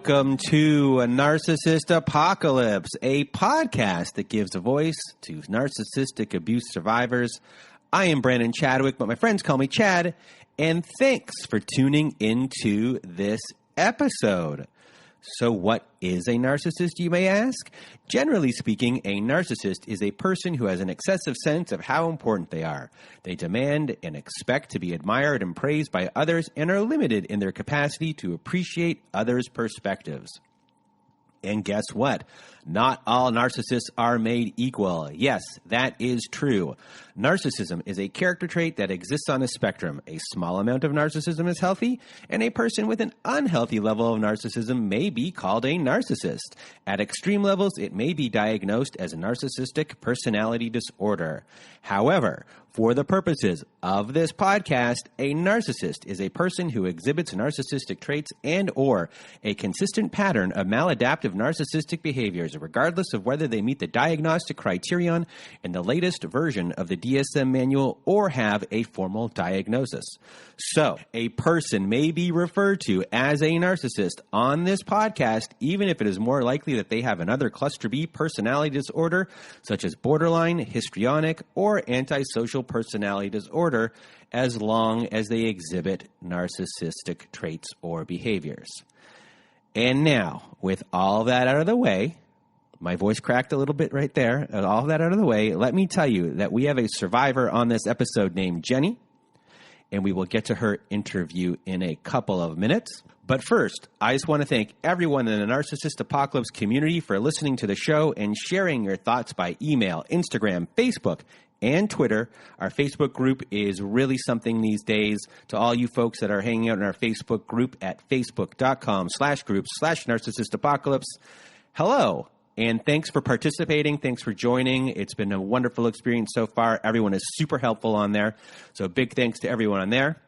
Welcome to a Narcissist Apocalypse, a podcast that gives a voice to narcissistic abuse survivors. I am Brandon Chadwick, but my friends call me Chad, and thanks for tuning into this episode. So what is a narcissist, you may ask? Generally speaking, a narcissist is a person who has an excessive sense of how important they are. They demand and expect to be admired and praised by others and are limited in their capacity to appreciate others' perspectives. And guess what? Not all narcissists are made equal. Yes, that is true. Narcissism is a character trait that exists on a spectrum. A small amount of narcissism is healthy, and a person with an unhealthy level of narcissism may be called a narcissist. At extreme levels, it may be diagnosed as a narcissistic personality disorder. However, for the purposes of this podcast, a narcissist is a person who exhibits narcissistic traits and or a consistent pattern of maladaptive narcissistic behaviors, regardless of whether they meet the diagnostic criterion in the latest version of the DSM manual or have a formal diagnosis. So, a person may be referred to as a narcissist on this podcast, even if it is more likely that they have another cluster B personality disorder, such as borderline, histrionic, or antisocial personality disorder, as long as they exhibit narcissistic traits or behaviors. And now, with all that out of the way, my voice cracked a little bit right there, all that out of the way, let me tell you that we have a survivor on this episode named Jenny, and we will get to her interview in a couple of minutes. But first, I just want to thank everyone in the Narcissist Apocalypse community for listening to the show and sharing your thoughts by email, Instagram, Facebook, and Twitter. Our Facebook group is really something these days. To all you folks that are hanging out in our Facebook group at facebook.com/groups/narcissistapocalypse, hello, and thanks for participating. Thanks for joining. It's been a wonderful experience so far. Everyone is super helpful on there. So big thanks to everyone on there.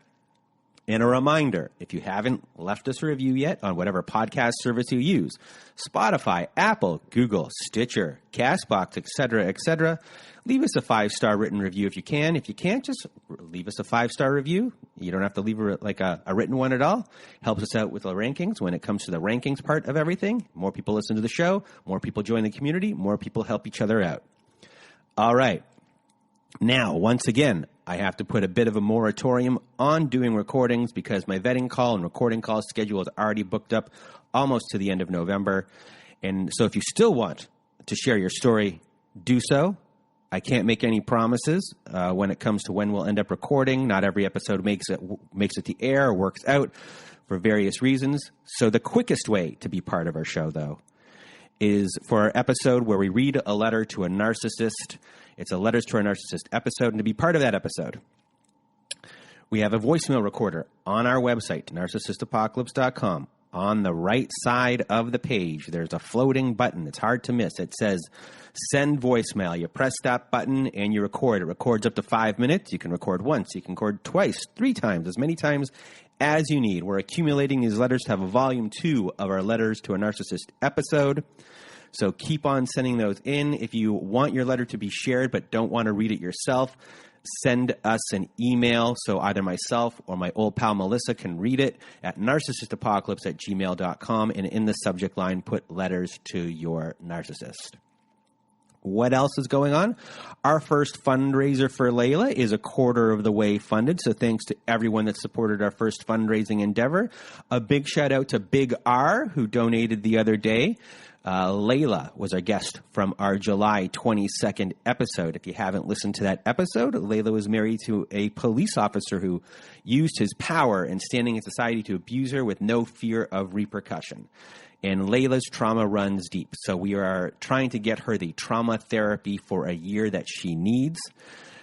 And a reminder, if you haven't left us a review yet on whatever podcast service you use, Spotify, Apple, Google, Stitcher, CastBox, etc., leave us a 5-star written review if you can. If you can't, just leave us a 5-star review. You don't have to leave a written one at all. Helps us out with the rankings when it comes to the rankings part of everything. More people listen to the show, more people join the community, more people help each other out. All right. Now, once again, I have to put a bit of a moratorium on doing recordings because my vetting call and recording call schedule is already booked up almost to the end of November. And so if you still want to share your story, do so. I can't make any promises when it comes to when we'll end up recording. Not every episode makes it to air or works out for various reasons. So the quickest way to be part of our show, though, is for our episode where we read a letter to a narcissist. It's a Letters to a Narcissist episode, and to be part of that episode, we have a voicemail recorder on our website, narcissistapocalypse.com. On the right side of the page, there's a floating button. It's hard to miss. It says, send voicemail. You press that button and you record. It records up to 5 minutes. You can record once. You can record twice, 3 times, as many times as you need. We're accumulating these letters to have a volume 2 of our Letters to a Narcissist episode. So keep on sending those in. If you want your letter to be shared but don't want to read it yourself, send us an email so either myself or my old pal Melissa can read it at narcissistapocalypse@gmail.com, and in the subject line, put letters to your narcissist. What else is going on? Our first fundraiser for Layla is a quarter of the way funded, so thanks to everyone that supported our first fundraising endeavor. A big shout out to Big R, who donated the other day. Layla was our guest from our July 22nd episode. If you haven't listened to that episode, Layla was married to a police officer who used his power and standing in society to abuse her with no fear of repercussion. And Layla's trauma runs deep. So we are trying to get her the trauma therapy for a year that she needs.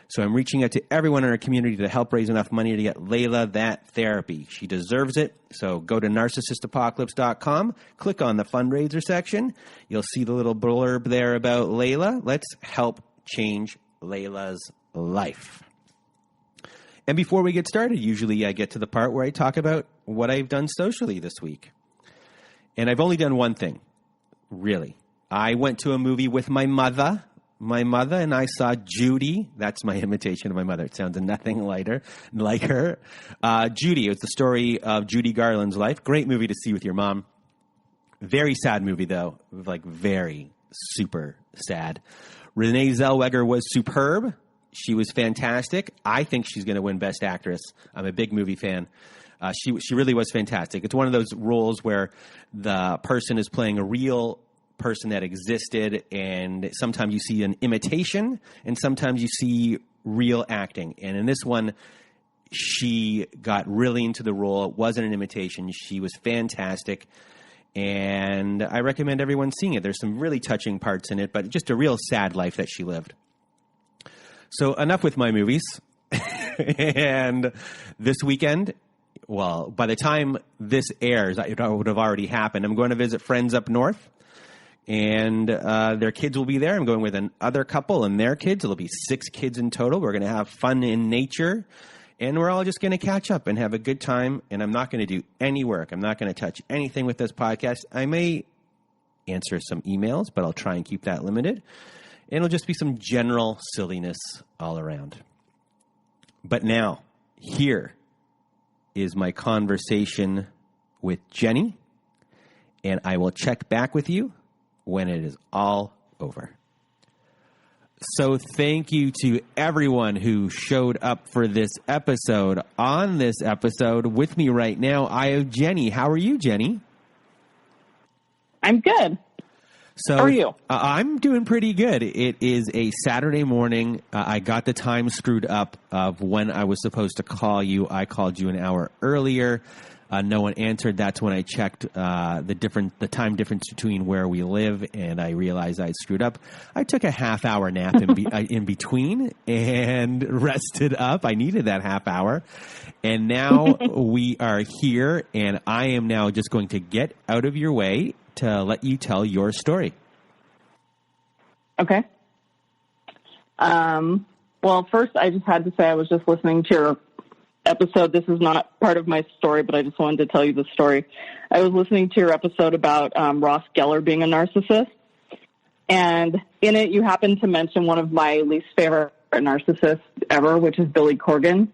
So I'm reaching out to everyone in our community to help raise enough money to get Layla that therapy. She deserves it. So go to narcissistapocalypse.com, click on the fundraiser section. You'll see the little blurb there about Layla. Let's help change Layla's life. And before we get started, usually I get to the part where I talk about what I've done socially this week. And I've only done one thing, really. I went to a movie with my mother. My mother and I saw Judy. That's my imitation of my mother. It sounds nothing like her. Judy, it's the story of Judy Garland's life. Great movie to see with your mom. Very sad movie, though. Like, very super sad. Renee Zellweger was superb. She was fantastic. I think she's going to win Best Actress. I'm a big movie fan. She really was fantastic. It's one of those roles where the person is playing a real person that existed, and sometimes you see an imitation, and sometimes you see real acting. And in this one, she got really into the role. It wasn't an imitation. She was fantastic. And I recommend everyone seeing it. There's some really touching parts in it, but just a real sad life that she lived. So enough with my movies. And this weekend, well, by the time this airs, it would have already happened. I'm going to visit friends up north, and their kids will be there. I'm going with another couple and their kids. It'll be 6 kids in total. We're going to have fun in nature, and we're all just going to catch up and have a good time. And I'm not going to do any work. I'm not going to touch anything with this podcast. I may answer some emails, but I'll try and keep that limited. And it'll just be some general silliness all around. But now, here is my conversation with Jenny, and I will check back with you when it is all over. So thank you to everyone who showed up for this episode. On this episode with me right now, I have Jenny. How are you, Jenny? I'm good. So, how are you? I'm doing pretty good. It is a Saturday morning. I got the time screwed up of when I was supposed to call you. I called you an hour earlier. No one answered. That's when I checked the time difference between where we live, and I realized I screwed up. I took a half-hour nap in between and rested up. I needed that half hour. And now we are here, and I am now just going to get out of your way to let you tell your story. Okay. Well, first, I just had to say I was just listening to your episode. This is not part of my story, but I just wanted to tell you the story. I was listening to your episode about Ross Geller being a narcissist. And in it, you happened to mention one of my least favorite narcissists ever, which is Billy Corgan.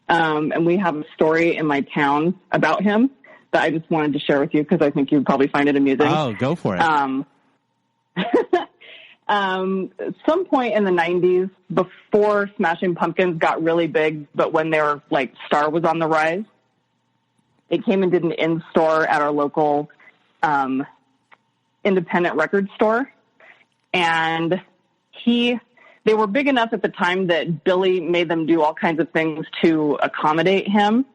And we have a story in my town about him that I just wanted to share with you because I think you'd probably find it amusing. Oh, go for it. Some point in the 90s, before Smashing Pumpkins got really big, but when their star was on the rise, they came and did an in-store at our local independent record store. And they were big enough at the time that Billy made them do all kinds of things to accommodate him.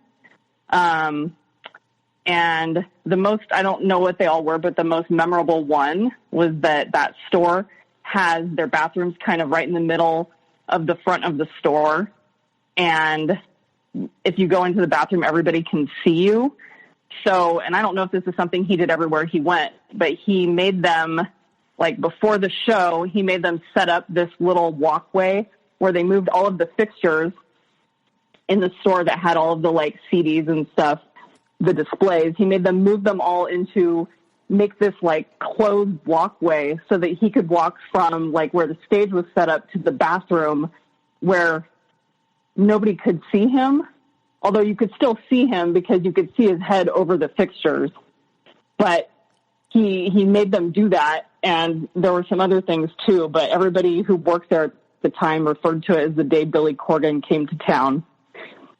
And the most, I don't know what they all were, but the most memorable one was that store has their bathrooms kind of right in the middle of the front of the store. And if you go into the bathroom, everybody can see you. So, and I don't know if this is something he did everywhere he went, but he made them, before the show, he made them set up this little walkway where they moved all of the fixtures in the store that had all of the CDs and stuff, the displays. He made them move them all make this closed walkway so that he could walk from where the stage was set up to the bathroom where nobody could see him. Although you could still see him because you could see his head over the fixtures. But he made them do that, and there were some other things too, but everybody who worked there at the time referred to it as the day Billy Corgan came to town.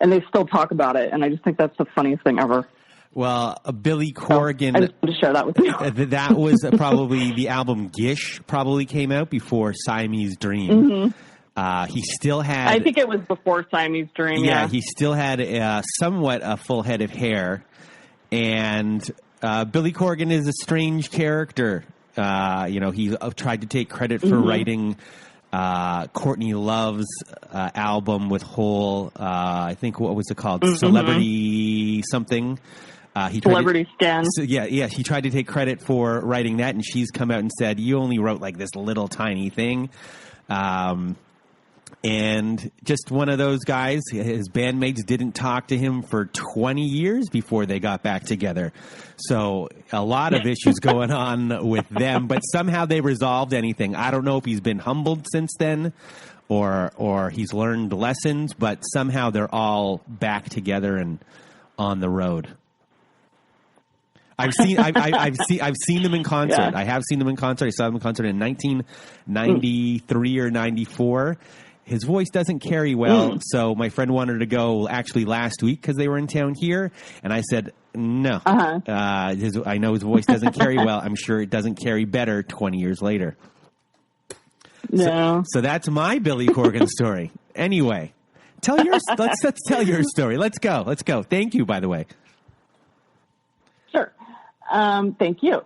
And they still talk about it, and I just think that's the funniest thing ever. Well, Billy Corgan, I just wanted to share that with you. That was probably the album Gish probably came out before Siamese Dream. Mm-hmm. He still had... I think it was before Siamese Dream, yeah. He still had somewhat a full head of hair. And Billy Corgan is a strange character. He tried to take credit for writing Courtney Love's album with Hole. I think, what was it called? Celebrity something. Celebrity Scan. So, yeah. He tried to take credit for writing that, and she's come out and said, you only wrote this little tiny thing. And just one of those guys, his bandmates didn't talk to him for 20 years before they got back together. So a lot of issues going on with them, but somehow they resolved anything. I don't know if he's been humbled since then or he's learned lessons, but somehow they're all back together and on the road. I've seen them in concert. Yeah. I have seen them in concert. I saw them in concert in 1993 or 94. His voice doesn't carry well, so my friend wanted to go actually last week because they were in town here, and I said, no. I know his voice doesn't carry well. I'm sure it doesn't carry better 20 years later. No. So that's my Billy Corgan story. Anyway, let's tell your story. Let's go. Thank you, by the way. Sure. Thank you.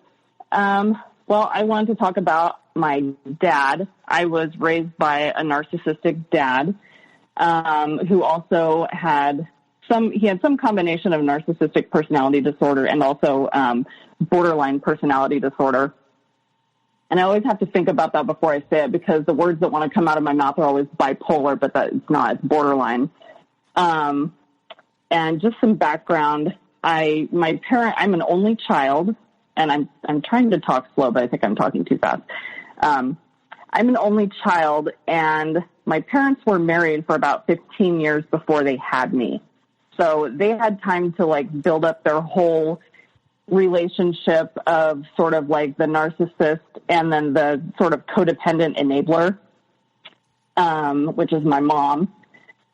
Well, I wanted to talk about my dad. I was raised by a narcissistic dad, who also had some combination of narcissistic personality disorder and also, borderline personality disorder. And I always have to think about that before I say it, because the words that want to come out of my mouth are always bipolar, but that's not, it's borderline. And just some background. I'm an only child, and I'm trying to talk slow, but I think I'm talking too fast. I'm an only child, and my parents were married for about 15 years before they had me. So they had time to build up their whole relationship of sort of like the narcissist and then the sort of codependent enabler, which is my mom.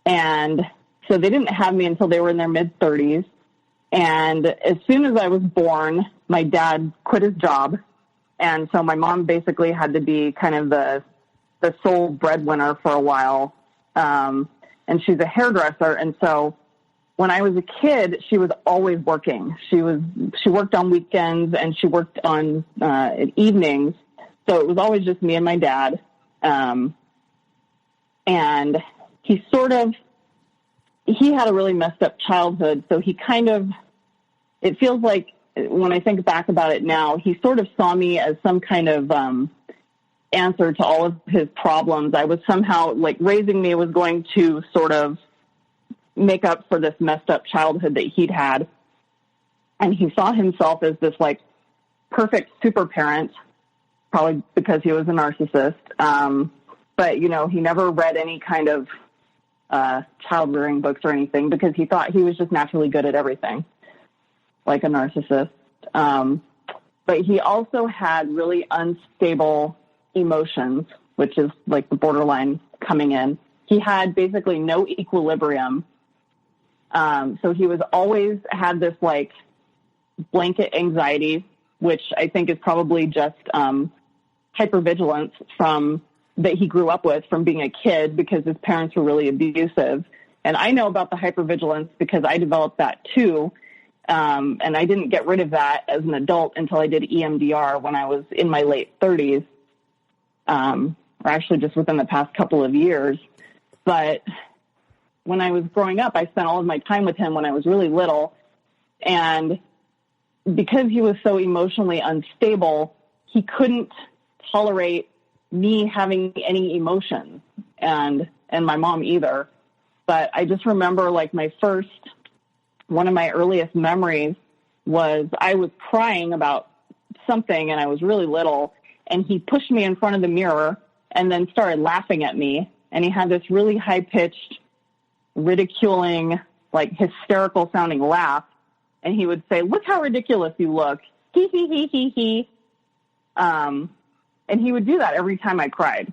And so they didn't have me until they were in their mid-30s. And as soon as I was born, my dad quit his job. And so my mom basically had to be kind of the sole breadwinner for a while. And she's a hairdresser. And so when I was a kid, she was always working. She worked on weekends and she worked on evenings. So it was always just me and my dad. And he had a really messed up childhood. So it feels like when I think back about it now, he sort of saw me as some kind of answer to all of his problems. I was somehow raising me was going to sort of make up for this messed up childhood that he'd had. And he saw himself as this perfect super parent, probably because he was a narcissist. But he never read any kind of child rearing books or anything because he thought he was just naturally good at everything, like a narcissist. But he also had really unstable emotions, which is like the borderline coming in. He had basically no equilibrium. So he was always had this blanket anxiety, which I think is probably just hypervigilance that he grew up with from being a kid because his parents were really abusive. And I know about the hypervigilance because I developed that too. And I didn't get rid of that as an adult until I did EMDR when I was in my late 30s, or actually just within the past couple of years. But when I was growing up, I spent all of my time with him when I was really little. And because he was so emotionally unstable, he couldn't tolerate me having any emotions, and my mom either. But I just remember one of my earliest memories was I was crying about something and I was really little, and he pushed me in front of the mirror and then started laughing at me. And he had this really high-pitched, ridiculing, hysterical sounding laugh. And he would say, "Look how ridiculous you look. Hee, hee, hee, hee, hee." And he would do that every time I cried.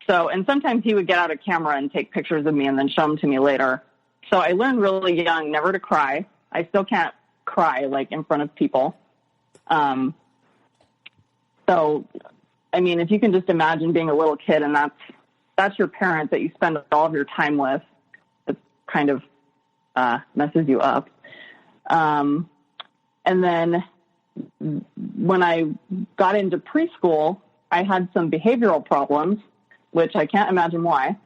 So, and sometimes he would get out a camera and take pictures of me and then show them to me later. So I learned really young never to cry. I still can't cry in front of people. So, I mean, if you can just imagine being a little kid and that's your parent that you spend all of your time with, it kind of messes you up. And then when I got into preschool, I had some behavioral problems, which I can't imagine why,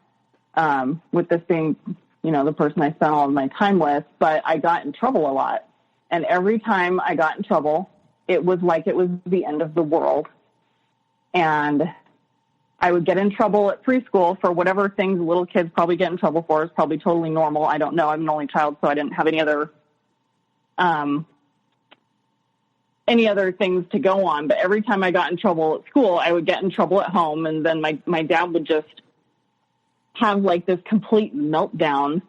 with this being, the person I spent all of my time with, but I got in trouble a lot. And every time I got in trouble, it was like it was the end of the world. And I would get in trouble at preschool for whatever things little kids probably get in trouble for. Is probably totally normal. I don't know. I'm an only child, so I didn't have any other things to go on. But every time I got in trouble at school, I would get in trouble at home. And then my dad would just have this complete meltdown.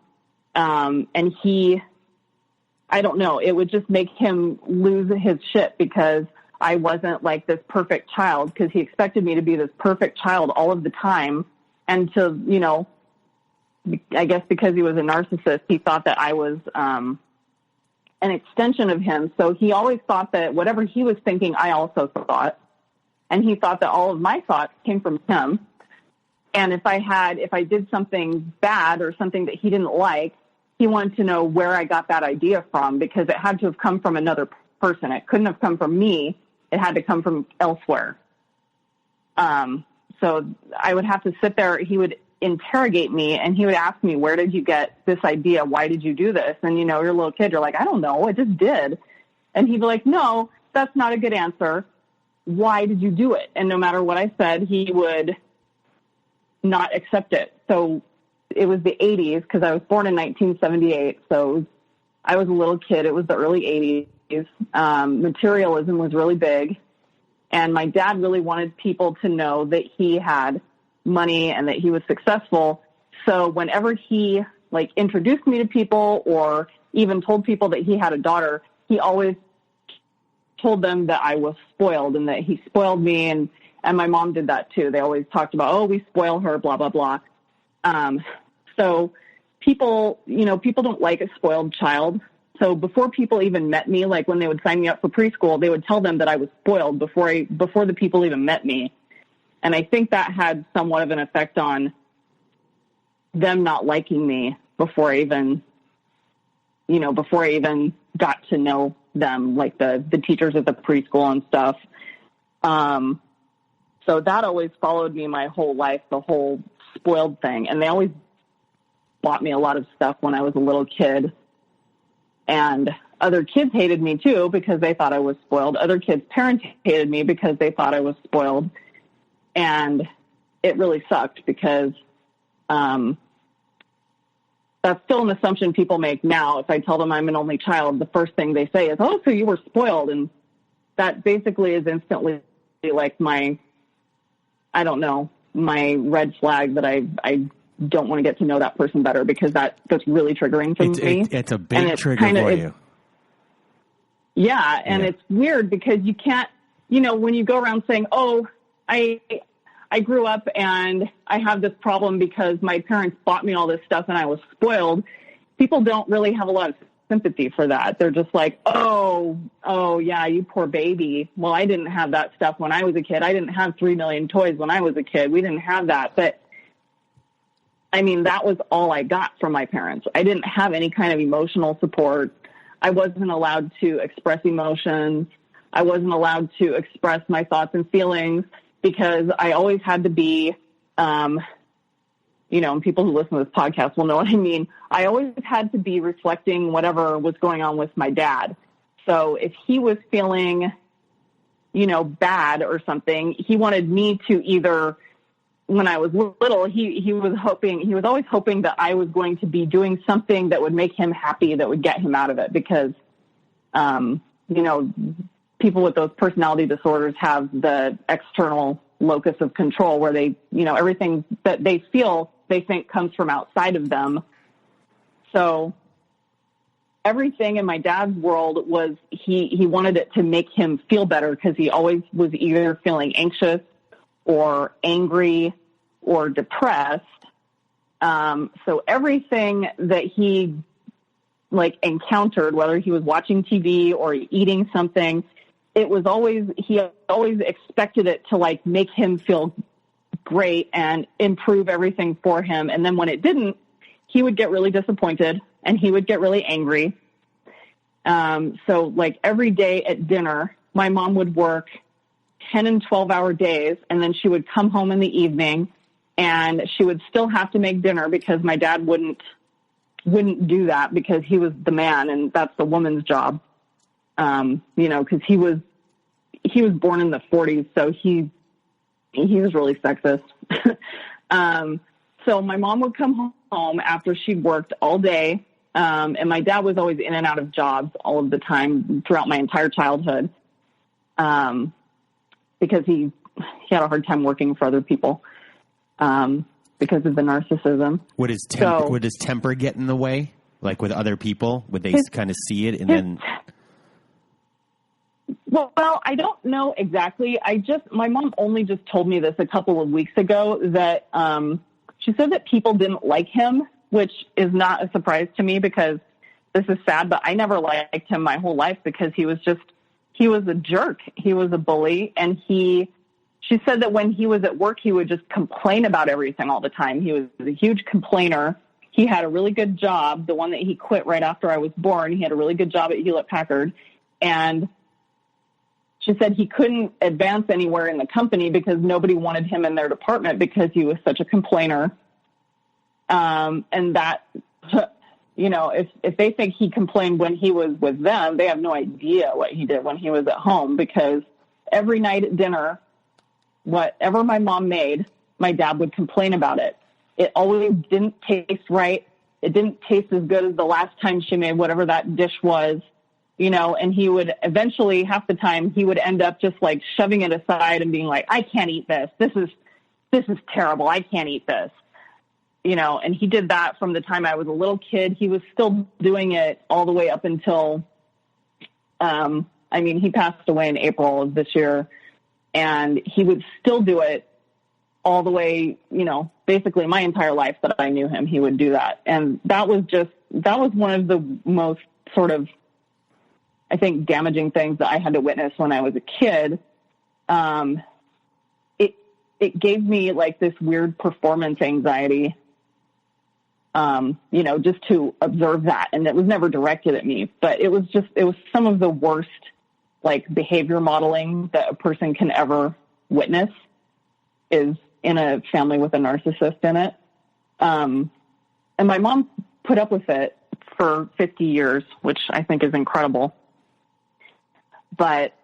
And he I don't know, it would just make him lose his shit because I wasn't like this perfect child, because he expected me to be this perfect child all of the time. And to, you know, I guess because he was a narcissist, he thought that I was an extension of him. So he always thought that whatever he was thinking, I also thought. And he thought that all of my thoughts came from him. And if I did something bad or something that he didn't like, he wanted to know where I got that idea from, because it had to have come from another person. It couldn't have come from me. It had to come from elsewhere. So I would have to sit there. He would interrogate me, and he would ask me, where did you get this idea? Why did you do this? And, you know, you're a little kid. You're like, I don't know. I just did. And he'd be like, no, that's not a good answer. Why did you do it? And no matter what I said, he would not accept it. So it was the 80s, because I was born in 1978. So I was a little kid. It was the early 80s. Materialism was really big. And my dad really wanted people to know that he had money and that he was successful. So whenever he like introduced me to people or even told people that he had a daughter, he always told them that I was spoiled and that he spoiled me. And my mom did that too. They always talked about, oh, we spoil her, blah, blah, blah. So people, you know, people don't like a spoiled child. So before people even met me, like when they would sign me up for preschool, they would tell them that I was spoiled before the people even met me. And I think that had somewhat of an effect on them not liking me before I even got to know them, like the teachers at the preschool and stuff. So that always followed me my whole life, the whole spoiled thing. And they always bought me a lot of stuff when I was a little kid. And other kids hated me too because they thought I was spoiled. Other kids' parents hated me because they thought I was spoiled. And it really sucked because that's still an assumption people make now. If I tell them I'm an only child, the first thing they say is, oh, so you were spoiled. And that basically is instantly like my red flag that I don't want to get to know that person better, because that's really triggering for me. It's a big trigger for you. Yeah. And it's weird because you can't, you know, when you go around saying, oh, I grew up and I have this problem because my parents bought me all this stuff and I was spoiled, people don't really have a lot of sympathy for that. They're just like, oh yeah, you poor baby. Well, I didn't have that stuff when I was a kid. I didn't have 3 million toys when I was a kid. We didn't have that. But I mean, that was all I got from my parents. I didn't have any kind of emotional support. I wasn't allowed to express emotions. I wasn't allowed to express my thoughts and feelings because I always had to be, you know, and people who listen to this podcast will know what I mean. I always had to be reflecting whatever was going on with my dad. So if he was feeling, you know, bad or something, he wanted me to either, when I was little, he was always hoping that I was going to be doing something that would make him happy, that would get him out of it. Because, you know, people with those personality disorders have the external locus of control where they, you know, everything that they feel, they think comes from outside of them. So everything in my dad's world was, he wanted it to make him feel better because he always was either feeling anxious or angry or depressed. So everything that he like encountered, whether he was watching TV or eating something, he always expected it to like make him feel great and improve everything for him. And then when it didn't, he would get really disappointed and he would get really angry. So like every day at dinner, my mom would work 10 and 12-hour days, and then she would come home in the evening and she would still have to make dinner because my dad wouldn't do that because he was the man and that's the woman's job. You know, because he was born in the 40s, so he was really sexist. So my mom would come home after she'd worked all day, and my dad was always in and out of jobs all of the time throughout my entire childhood, because he had a hard time working for other people because of the narcissism. Would his temper get in the way? Like with other people, would they kind of see it and then? Well, I don't know exactly. My mom only just told me this a couple of weeks ago that she said that people didn't like him, which is not a surprise to me because this is sad, but I never liked him my whole life because he was a jerk. He was a bully. And she said that when he was at work, he would just complain about everything all the time. He was a huge complainer. He had a really good job. The one that he quit right after I was born, he had a really good job at Hewlett-Packard. And she said he couldn't advance anywhere in the company because nobody wanted him in their department because he was such a complainer. And that, if they think he complained when he was with them, they have no idea what he did when he was at home, because every night at dinner, whatever my mom made, my dad would complain about it. It always didn't taste right. It didn't taste as good as the last time she made whatever that dish was, and he would eventually, half the time, he would end up just like shoving it aside and being like, I can't eat this. This is terrible. I can't eat this. And he did that from the time I was a little kid. He was still doing it all the way up until, he passed away in April of this year, and he would still do it all the way, basically my entire life that I knew him, he would do that. And that was one of the most sort of, I think, damaging things that I had to witness when I was a kid. It gave me like this weird performance anxiety, just to observe that. And it was never directed at me, but it was some of the worst like behavior modeling that a person can ever witness is in a family with a narcissist in it. And my mom put up with it for 50 years, which I think is incredible. But,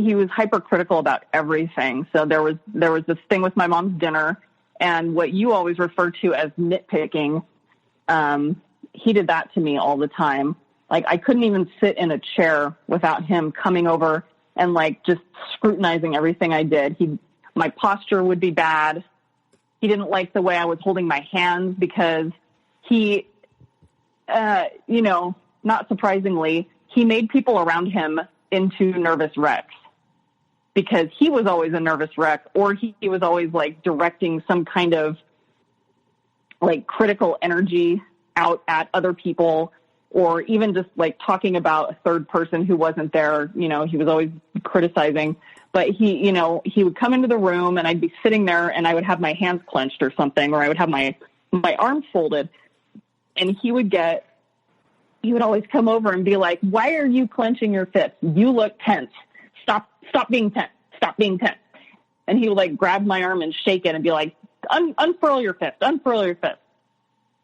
he was hypercritical about everything. So there was this thing with my mom's dinner, and what you always refer to as nitpicking. He did that to me all the time. Like I couldn't even sit in a chair without him coming over and like just scrutinizing everything I did. My posture would be bad. He didn't like the way I was holding my hands because he, not surprisingly, he made people around him into nervous wrecks because he was always a nervous wreck, or he was always like directing some kind of like critical energy out at other people, or even just like talking about a third person who wasn't there. He was always criticizing, but he would come into the room and I'd be sitting there and I would have my hands clenched or something, or I would have my arms folded, and he would always come over and be like, why are you clenching your fists? You look tense. Stop being tense. Stop being tense. And he would like grab my arm and shake it and be like, unfurl your fist. Unfurl your fist.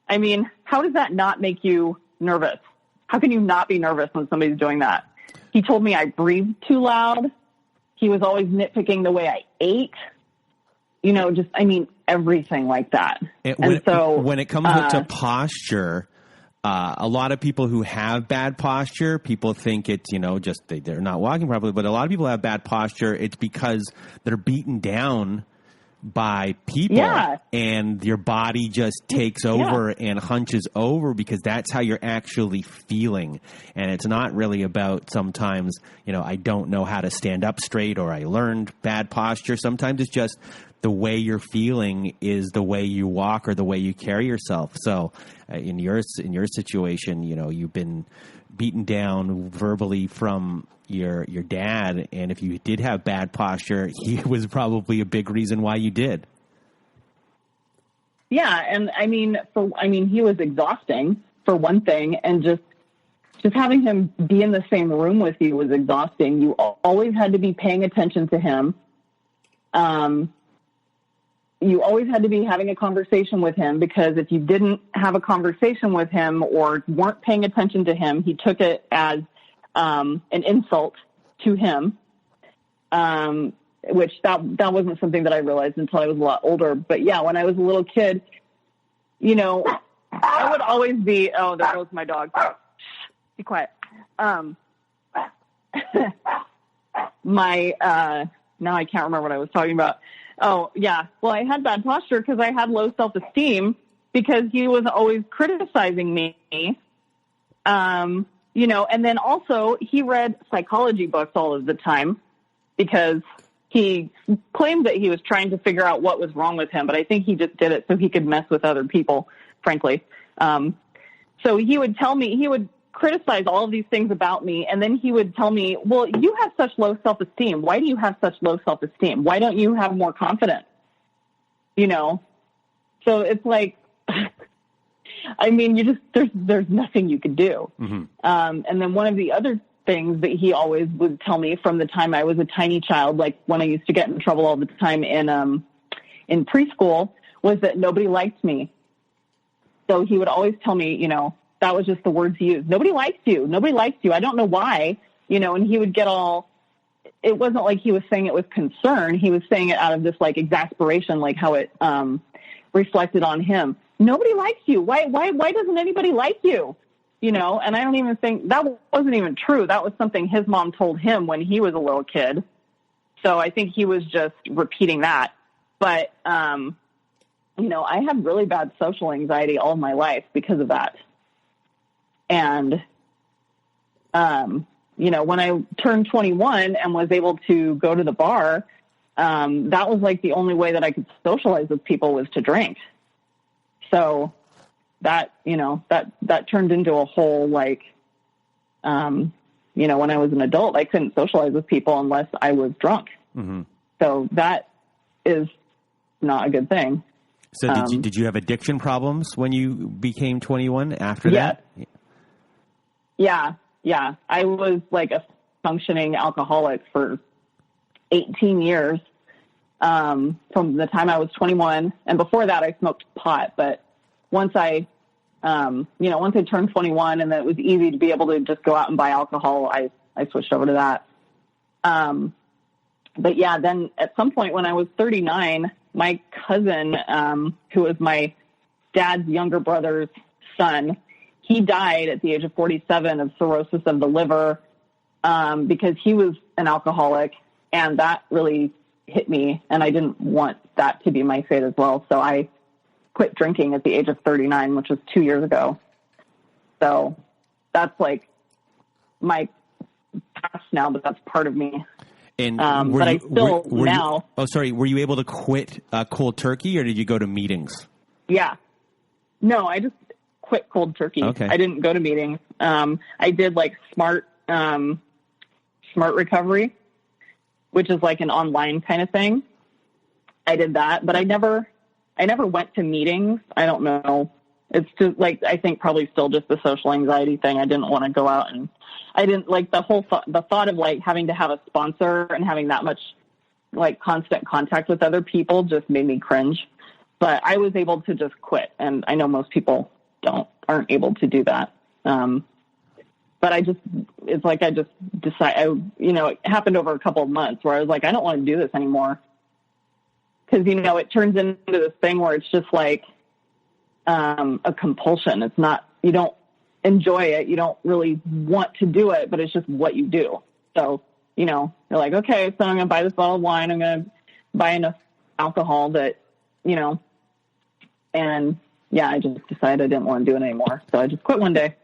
I mean, how does that not make you nervous? How can you not be nervous when somebody's doing that? He told me I breathed too loud. He was always nitpicking the way I ate. Everything like that. When it comes to posture, a lot of people who have bad posture, people think it's, they're not walking properly, but a lot of people have bad posture. It's because they're beaten down by people, and your body just takes over and hunches over because that's how you're actually feeling. And it's not really about sometimes, I don't know how to stand up straight, or I learned bad posture. Sometimes it's just the way you're feeling is the way you walk or the way you carry yourself. So in your situation, you've been beaten down verbally from your dad, and if you did have bad posture, he was probably a big reason why you did. Yeah, and he was exhausting for one thing, and just having him be in the same room with you was exhausting. You always had to be paying attention to him. You always had to be having a conversation with him, because if you didn't have a conversation with him or weren't paying attention to him, he took it as an insult to him, which that wasn't something that I realized until I was a lot older. But yeah, when I was a little kid, I would always be, oh, there goes my dog. Be quiet. Now I can't remember what I was talking about. Oh yeah. Well, I had bad posture because I had low self-esteem, because he was always criticizing me. You know, and then also he read psychology books all of the time because he claimed that he was trying to figure out what was wrong with him, but I think he just did it so he could mess with other people, frankly. So he would tell me, he would criticize all of these things about me, and then he would tell me, well, you have such low self-esteem. Why do you have such low self-esteem? Why don't you have more confidence? You know? So it's like, I mean, you just, there's nothing you could do. Mm-hmm. And then one of the other things that he always would tell me from the time I was a tiny child, like when I used to get in trouble all the time in preschool, was that nobody liked me. So he would always tell me, you know, that was just the words he used. Nobody likes you. Nobody likes you. I don't know why, you know, and he would get all, it wasn't like he was saying it with concern. He was saying it out of this like exasperation, like how it reflected on him. Nobody likes you. Why doesn't anybody like you? You know, and I don't even think that wasn't even true. That was something his mom told him when he was a little kid. So I think he was just repeating that. But, you know, I had really bad social anxiety all of my life because of that. And, you know, when I turned 21 and was able to go to the bar, that was like the only way that I could socialize with people was to drink. So that, you know, that turned into a whole, like, you know, when I was an adult, I couldn't socialize with people unless I was drunk. Mm-hmm. So that is not a good thing. So did you have addiction problems when you became 21 after that? Yeah. I was like a functioning alcoholic for 18 years, from the time I was 21. And before that I smoked pot, but once I turned 21 and then it was easy to be able to just go out and buy alcohol, I switched over to that. But yeah, then at some point when I was 39, my cousin, who was my dad's younger brother's son, he died at the age of 47 of cirrhosis of the liver, because he was an alcoholic, and that really hit me, and I didn't want that to be my fate as well. So I quit drinking at the age of 39, which was 2 years ago. So that's like my past now, but that's part of me. And but I still now. Were you able to quit cold turkey, or did you go to meetings? Yeah. No, I just quit cold turkey. Okay. I didn't go to meetings. I did like smart recovery, which is like an online kind of thing. I did that, but I never went to meetings. I don't know. It's just like, I think probably still just the social anxiety thing. I didn't want to go out, and I didn't like the thought of like having to have a sponsor and having that much like constant contact with other people just made me cringe. But I was able to just quit, and I know most people aren't able to do that. But it's like I just decided, it happened over a couple of months where I was like, I don't want to do this anymore. Because, it turns into this thing where it's just like a compulsion. It's not, you don't enjoy it. You don't really want to do it, but it's just what you do. So, you're like, okay, so I'm going to buy this bottle of wine. I'm going to buy enough alcohol that, and yeah, I just decided I didn't want to do it anymore. So I just quit one day.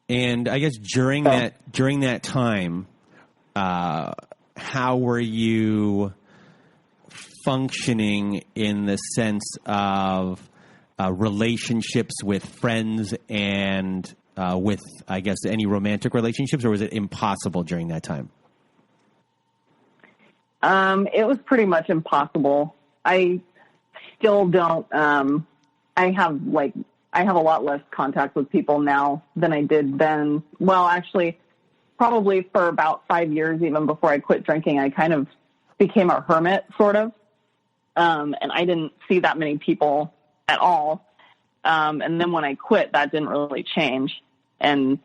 And I guess during that time, how were you functioning in the sense of relationships with friends and with, I guess, any romantic relationships, or was it impossible during that time? It was pretty much impossible. I still don't, I have a lot less contact with people now than I did then. Well, actually, probably for about 5 years, even before I quit drinking, I kind of became a hermit, sort of. And I didn't see that many people at all. And then when I quit, that didn't really change. And,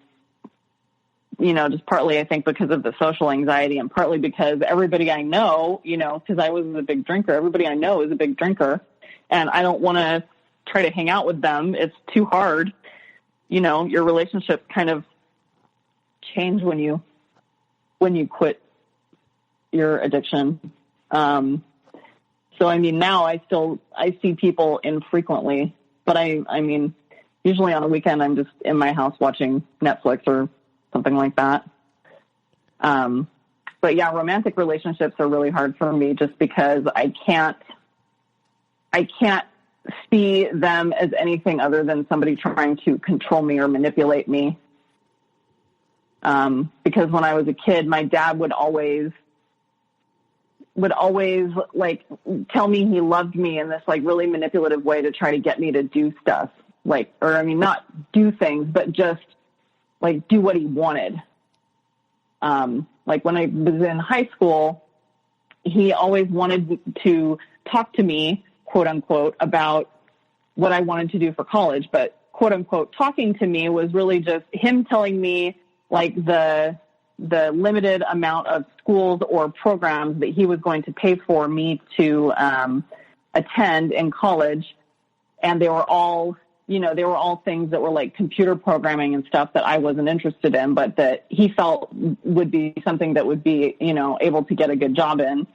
just partly, I think, because of the social anxiety, and partly because everybody I know, because I was a big drinker, everybody I know is a big drinker, and I don't want to try to hang out with them. It's too hard. Your relationships kind of change when you quit your addiction. So, now I see people infrequently, But I mean, usually on the weekend, I'm just in my house watching Netflix or something like that. But yeah, romantic relationships are really hard for me just because I can't see them as anything other than somebody trying to control me or manipulate me. Because when I was a kid, my dad would always like tell me he loved me in this like really manipulative way to try to get me to do stuff, like, or I mean, not do things, but just like do what he wanted. Like when I was in high school, he always wanted to talk to me, quote unquote, about what I wanted to do for college, but quote unquote, talking to me was really just him telling me like the limited amount of schools or programs that he was going to pay for me to attend in college. And they were all things that were like computer programming and stuff that I wasn't interested in, but that he felt would be something that would be, able to get a good job in.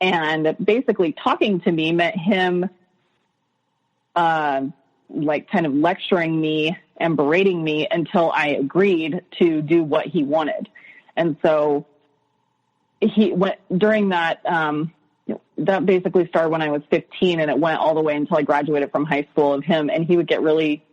And basically talking to me meant him like kind of lecturing me and berating me until I agreed to do what he wanted. And so he went during that, that basically started when I was 15 and it went all the way until I graduated from high school of him. And he would get really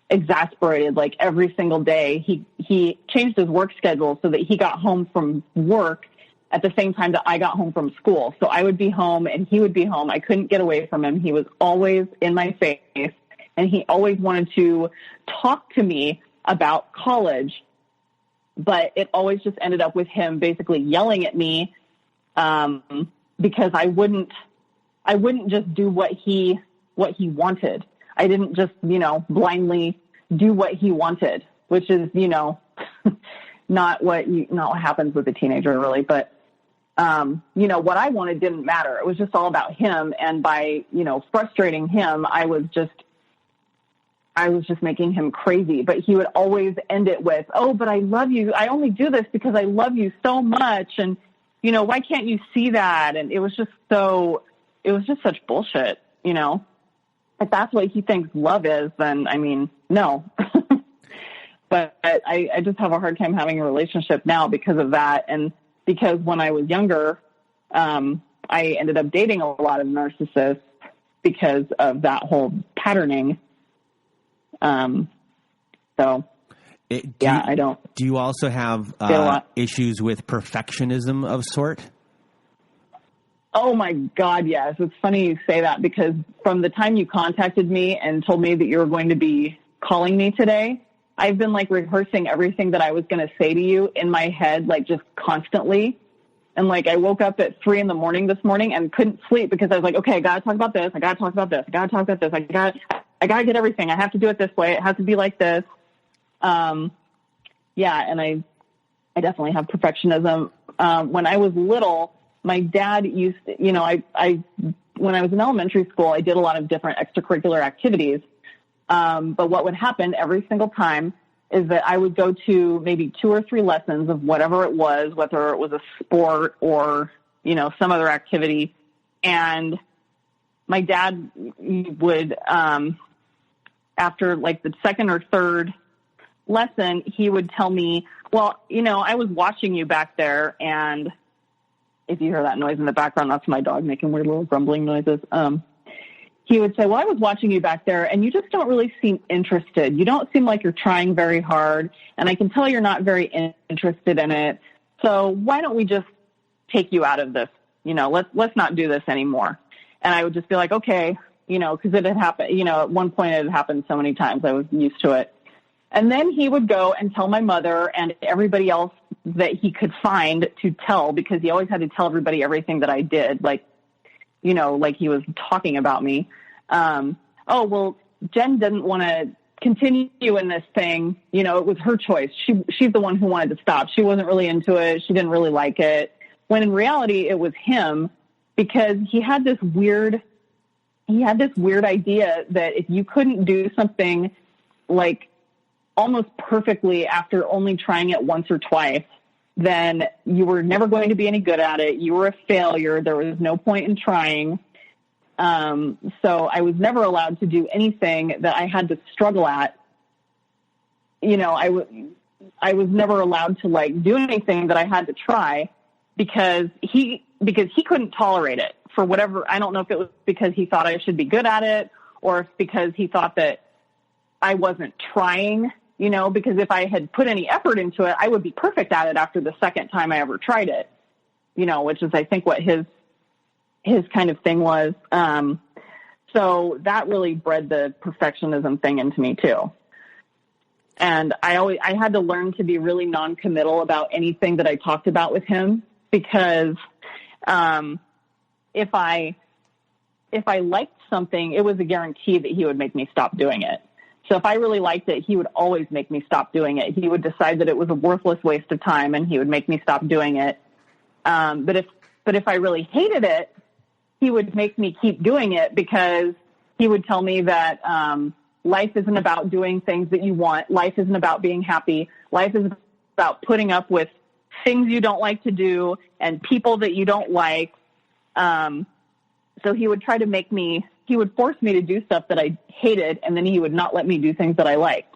exasperated, like every single day. He changed his work schedule so that he got home from work at the same time that I got home from school. So I would be home and he would be home. I couldn't get away from him. He was always in my face and he always wanted to talk to me about college, but it always just ended up with him basically yelling at me, because I wouldn't just do what he wanted. I didn't just, blindly do what he wanted, which is, not what happens with a teenager really. But, what I wanted didn't matter. It was just all about him. And by, frustrating him, I was just making him crazy. But he would always end it with, "Oh, but I love you. I only do this because I love you so much. And, why can't you see that?" And it was just such bullshit, If that's what he thinks love is, then, I mean, no. But I just have a hard time having a relationship now because of that. And because when I was younger, I ended up dating a lot of narcissists because of that whole patterning. I don't. Do you also have issues with perfectionism of sort? Oh my God, yes. It's funny you say that because from the time you contacted me and told me that you were going to be calling me today, I've been like rehearsing everything that I was going to say to you in my head, like just constantly. And like, I woke up at 3 a.m. this morning and couldn't sleep because I was like, okay, I got to talk about this. I got to talk about this. I got to talk about this. I got to get everything. I have to do it this way. It has to be like this. And I definitely have perfectionism. When I was little, my dad used to, when I was in elementary school, I did a lot of different extracurricular activities. But what would happen every single time is that I would go to maybe 2 or 3 lessons of whatever it was, whether it was a sport or, some other activity. And my dad would, after like the second or third lesson, he would tell me, "Well, I was watching you back there." And if you hear that noise in the background, that's my dog making weird little grumbling noises. He would say, "Well, I was watching you back there and you just don't really seem interested. You don't seem like you're trying very hard. And I can tell you're not very interested in it. So why don't we just take you out of this? Let's not do this anymore." And I would just be like, okay, cause it had happened, at one point it had happened so many times I was used to it. And then he would go and tell my mother and everybody else that he could find to tell, because he always had to tell everybody everything that I did. Like he was talking about me. "Oh, well, Jen didn't want to continue in this thing. It was her choice. She's the one who wanted to stop. She wasn't really into it. She didn't really like it." When in reality, it was him, because he had this weird idea that if you couldn't do something like almost perfectly after only trying it once or twice, then you were never going to be any good at it. You were a failure. There was no point in trying. So I was never allowed to do anything that I had to struggle at. You know, I was never allowed to like do anything that I had to try because he couldn't tolerate it for whatever. I don't know if it was because he thought I should be good at it or if because he thought that I wasn't trying, you know, because if I had put any effort into it, I would be perfect at it after the second time I ever tried it, you know, which is, I think, what his kind of thing was. So that really bred the perfectionism thing into me too. And I had to learn to be really non-committal about anything that I talked about with him because, if I liked something, it was a guarantee that he would make me stop doing it. So if I really liked it, he would always make me stop doing it. He would decide that it was a worthless waste of time and he would make me stop doing it. But if I really hated it, he would make me keep doing it because he would tell me that, life isn't about doing things that you want. Life isn't about being happy. Life is about putting up with things you don't like to do and people that you don't like. So he would try to he would force me to do stuff that I hated, and then he would not let me do things that I liked.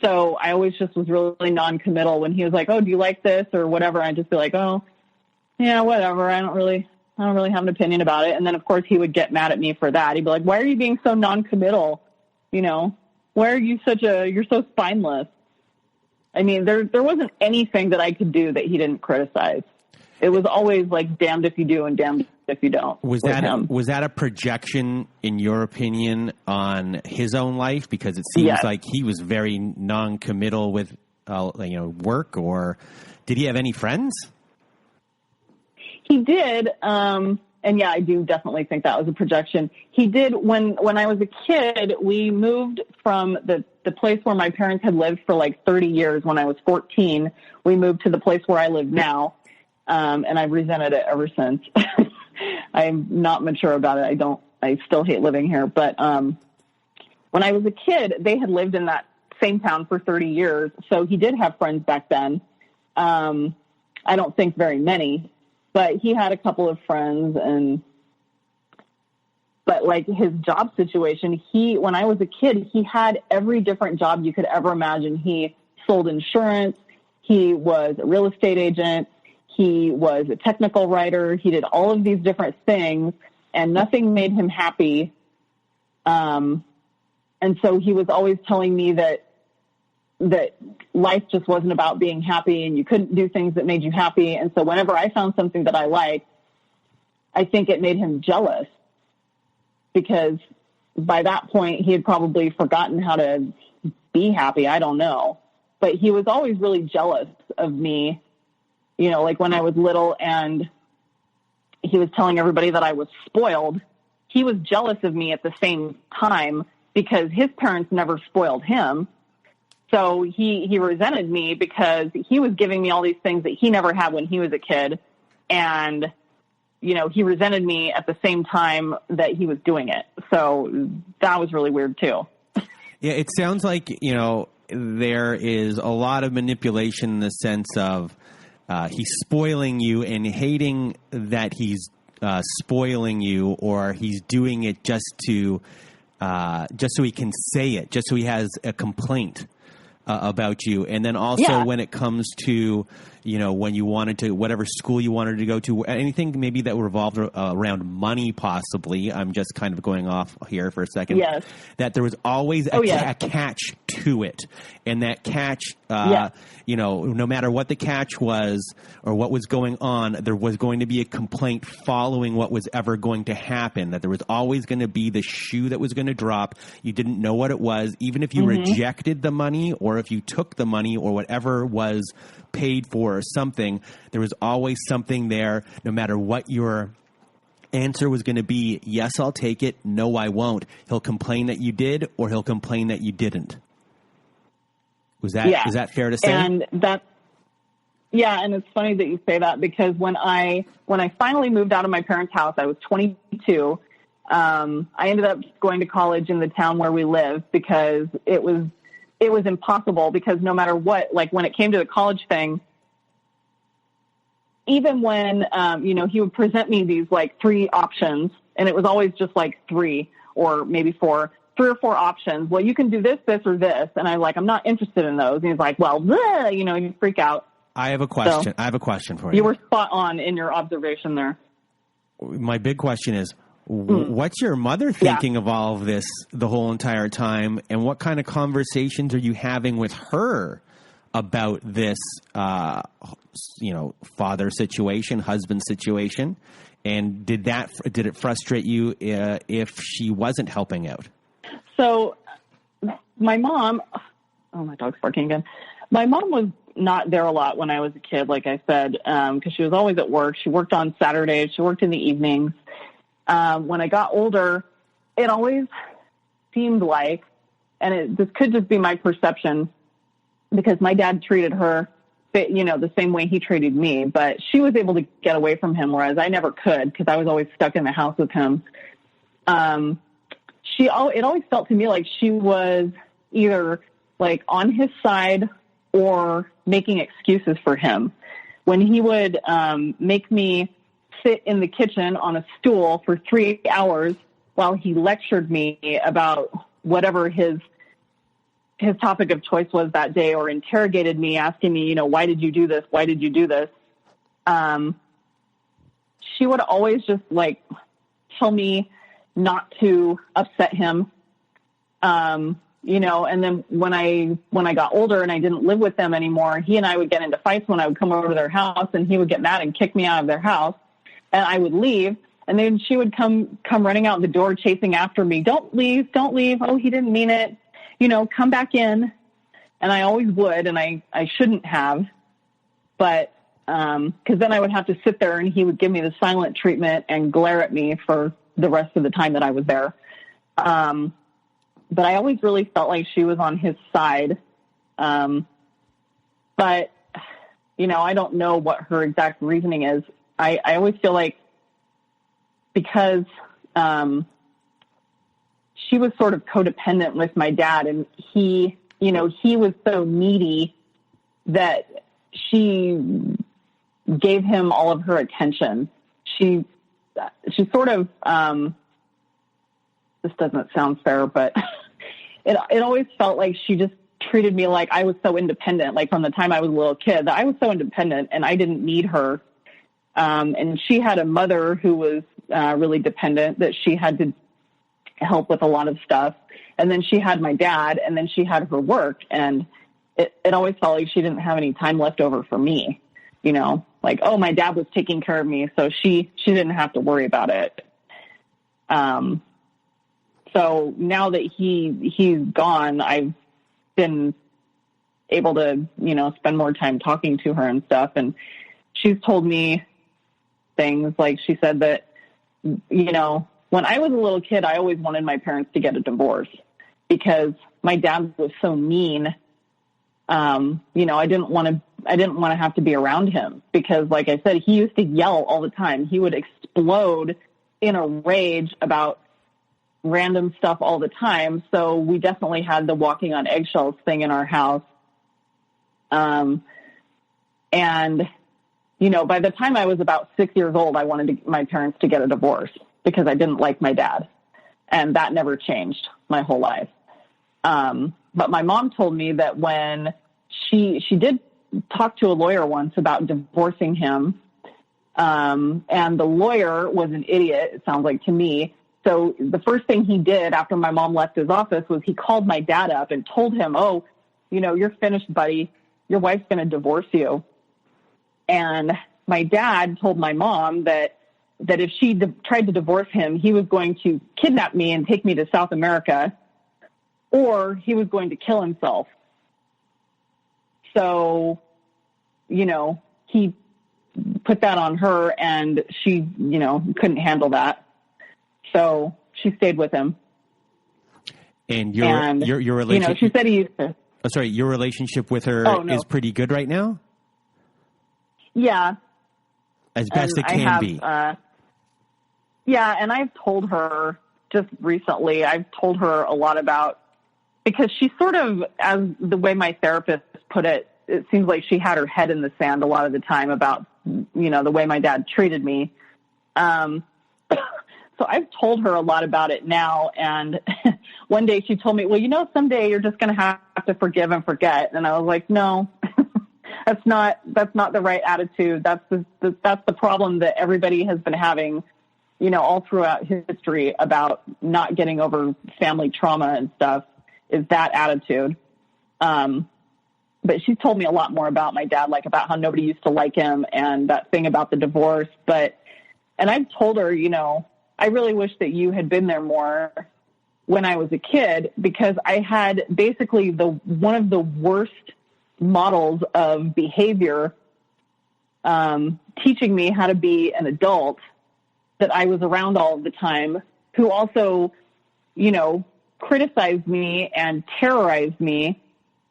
So I always just was really non-committal when he was like, oh, do you like this or whatever? I'd just be like, oh, yeah, whatever. I don't really have an opinion about it. And then of course he would get mad at me for that. He'd be like, why are you being so non-committal? You know, why are you you're so spineless? I mean, there wasn't anything that I could do that he didn't criticize. It was always like damned if you do and damned if you don't. Was that a projection, in your opinion, on his own life? Because it seems like he was very non-committal with, work. Or did he have any friends? He did. And yeah, I do definitely think that was a projection. He did when I was a kid, we moved from the place where my parents had lived for like 30 years. When I was 14, we moved to the place where I live now. And I've resented it ever since. I'm not mature about it. I still hate living here. But, when I was a kid, they had lived in that same town for 30 years. So he did have friends back then. I don't think very many. But he had a couple of friends but like his job situation, when I was a kid, he had every different job you could ever imagine. He sold insurance. He was a real estate agent. He was a technical writer. He did all of these different things and nothing made him happy. And so he was always telling me that life just wasn't about being happy and you couldn't do things that made you happy. And so whenever I found something that I liked, I think it made him jealous because by that point he had probably forgotten how to be happy. I don't know, but he was always really jealous of me, you know, like when I was little and he was telling everybody that I was spoiled. He was jealous of me at the same time because his parents never spoiled him. So he resented me because he was giving me all these things that he never had when he was a kid. And, you know, he resented me at the same time that he was doing it. So that was really weird too. Yeah, it sounds like, you know, there is a lot of manipulation in the sense of he's spoiling you and hating that he's spoiling you, or he's doing it just so he can say it, just so he has a complaint about you. And then also when it comes to, you know, when you wanted to, whatever school you wanted to go to, anything maybe that revolved around money, possibly. I'm just kind of going off here for a second. Yes. That there was always a catch to it. And that catch, you know, no matter what the catch was or what was going on, there was going to be a complaint following what was ever going to happen, that there was always going to be the shoe that was going to drop. You didn't know what it was. Even if you rejected the money or if you took the money or whatever was paid for or something, there was always something there, no matter what your answer was going to be. Yes, I'll take it. No, I won't. He'll complain that you did, or he'll complain that you didn't. Is that fair to say? And and it's funny that you say that because when I finally moved out of my parents' house, I was 22. I ended up going to college in the town where we live because it was impossible, because no matter what, like when it came to the college thing, even when, he would present me these like 3 options, and it was always just like 3 or maybe 4, 3 or 4 options. Well, you can do this, this, or this. And I'm not interested in those. And he's like, well, bleh, you freak out. I have a question. So, I have a question for you. You were spot on in your observation there. My big question is, what's your mother thinking of all of this the whole entire time? And what kind of conversations are you having with her about this, father situation, husband situation? And did it frustrate you if she wasn't helping out? So my mom, my dog's barking again. My mom was not there a lot when I was a kid, like I said, because she was always at work. She worked on Saturdays. She worked in the evenings. When I got older, it always seemed like, and this could just be my perception, because my dad treated her, the same way he treated me, but she was able to get away from him, whereas I never could, because I was always stuck in the house with him. It always felt to me like she was either like on his side or making excuses for him. When he would make me sit in the kitchen on a stool for 3 hours while he lectured me about whatever his topic of choice was that day, or interrogated me, asking me, why did you do this? Why did you do this? She would always just tell me not to upset him. And then when I got older and I didn't live with them anymore, he and I would get into fights when I would come over to their house, and he would get mad and kick me out of their house, and I would leave. And then she would come running out the door, chasing after me. Don't leave. Oh, he didn't mean it. Come back in. And I always would, and I shouldn't have, but, cause then I would have to sit there and he would give me the silent treatment and glare at me for the rest of the time that I was there. But I always really felt like she was on his side. But, I don't know what her exact reasoning is. I always feel like because, she was sort of codependent with my dad, and he was so needy that she gave him all of her attention. She sort of, this doesn't sound fair, but it always felt like she just treated me like I was so independent. Like from the time I was a little kid, that I was so independent and I didn't need her. And she had a mother who was really dependent, that she had to help with a lot of stuff. And then she had my dad, and then she had her work. And it always felt like she didn't have any time left over for me, my dad was taking care of me, so she didn't have to worry about it. So now that he's gone, I've been able to, spend more time talking to her and stuff. And she's told me things like, she said that, when I was a little kid, I always wanted my parents to get a divorce because my dad was so mean. I didn't want to have to be around him because, like I said, he used to yell all the time. He would explode in a rage about random stuff all the time. So we definitely had the walking on eggshells thing in our house. And, by the time I was about 6 years old, I wanted my parents to get a divorce because I didn't like my dad. And that never changed my whole life. But my mom told me that when she did talk to a lawyer once about divorcing him, and the lawyer was an idiot, it sounds like to me. So the first thing he did after my mom left his office was he called my dad up and told him, oh, you're finished, buddy. Your wife's going to divorce you. And my dad told my mom that if she tried to divorce him, he was going to kidnap me and take me to South America, or he was going to kill himself. So, he put that on her, and she, couldn't handle that. So she stayed with him. And your relationship, she said he used to. Oh, sorry, your relationship with her is pretty good right now? Yeah. As best it can be. Yeah, and I've told her just recently, a lot about, because she sort of, as the way my therapist put it, it seems like she had her head in the sand a lot of the time about the way my dad treated me. So I've told her a lot about it now. And one day she told me, well, someday you're just going to have to forgive and forget. And I was like, no, that's not the right attitude. That's the problem that everybody has been having, all throughout history about not getting over family trauma and stuff, is that attitude. But she told me a lot more about my dad, like about how nobody used to like him and that thing about the divorce. And I've told her, I really wish that you had been there more when I was a kid, because I had basically one of the worst models of behavior, teaching me how to be an adult that I was around all the time, who also, criticized me and terrorized me,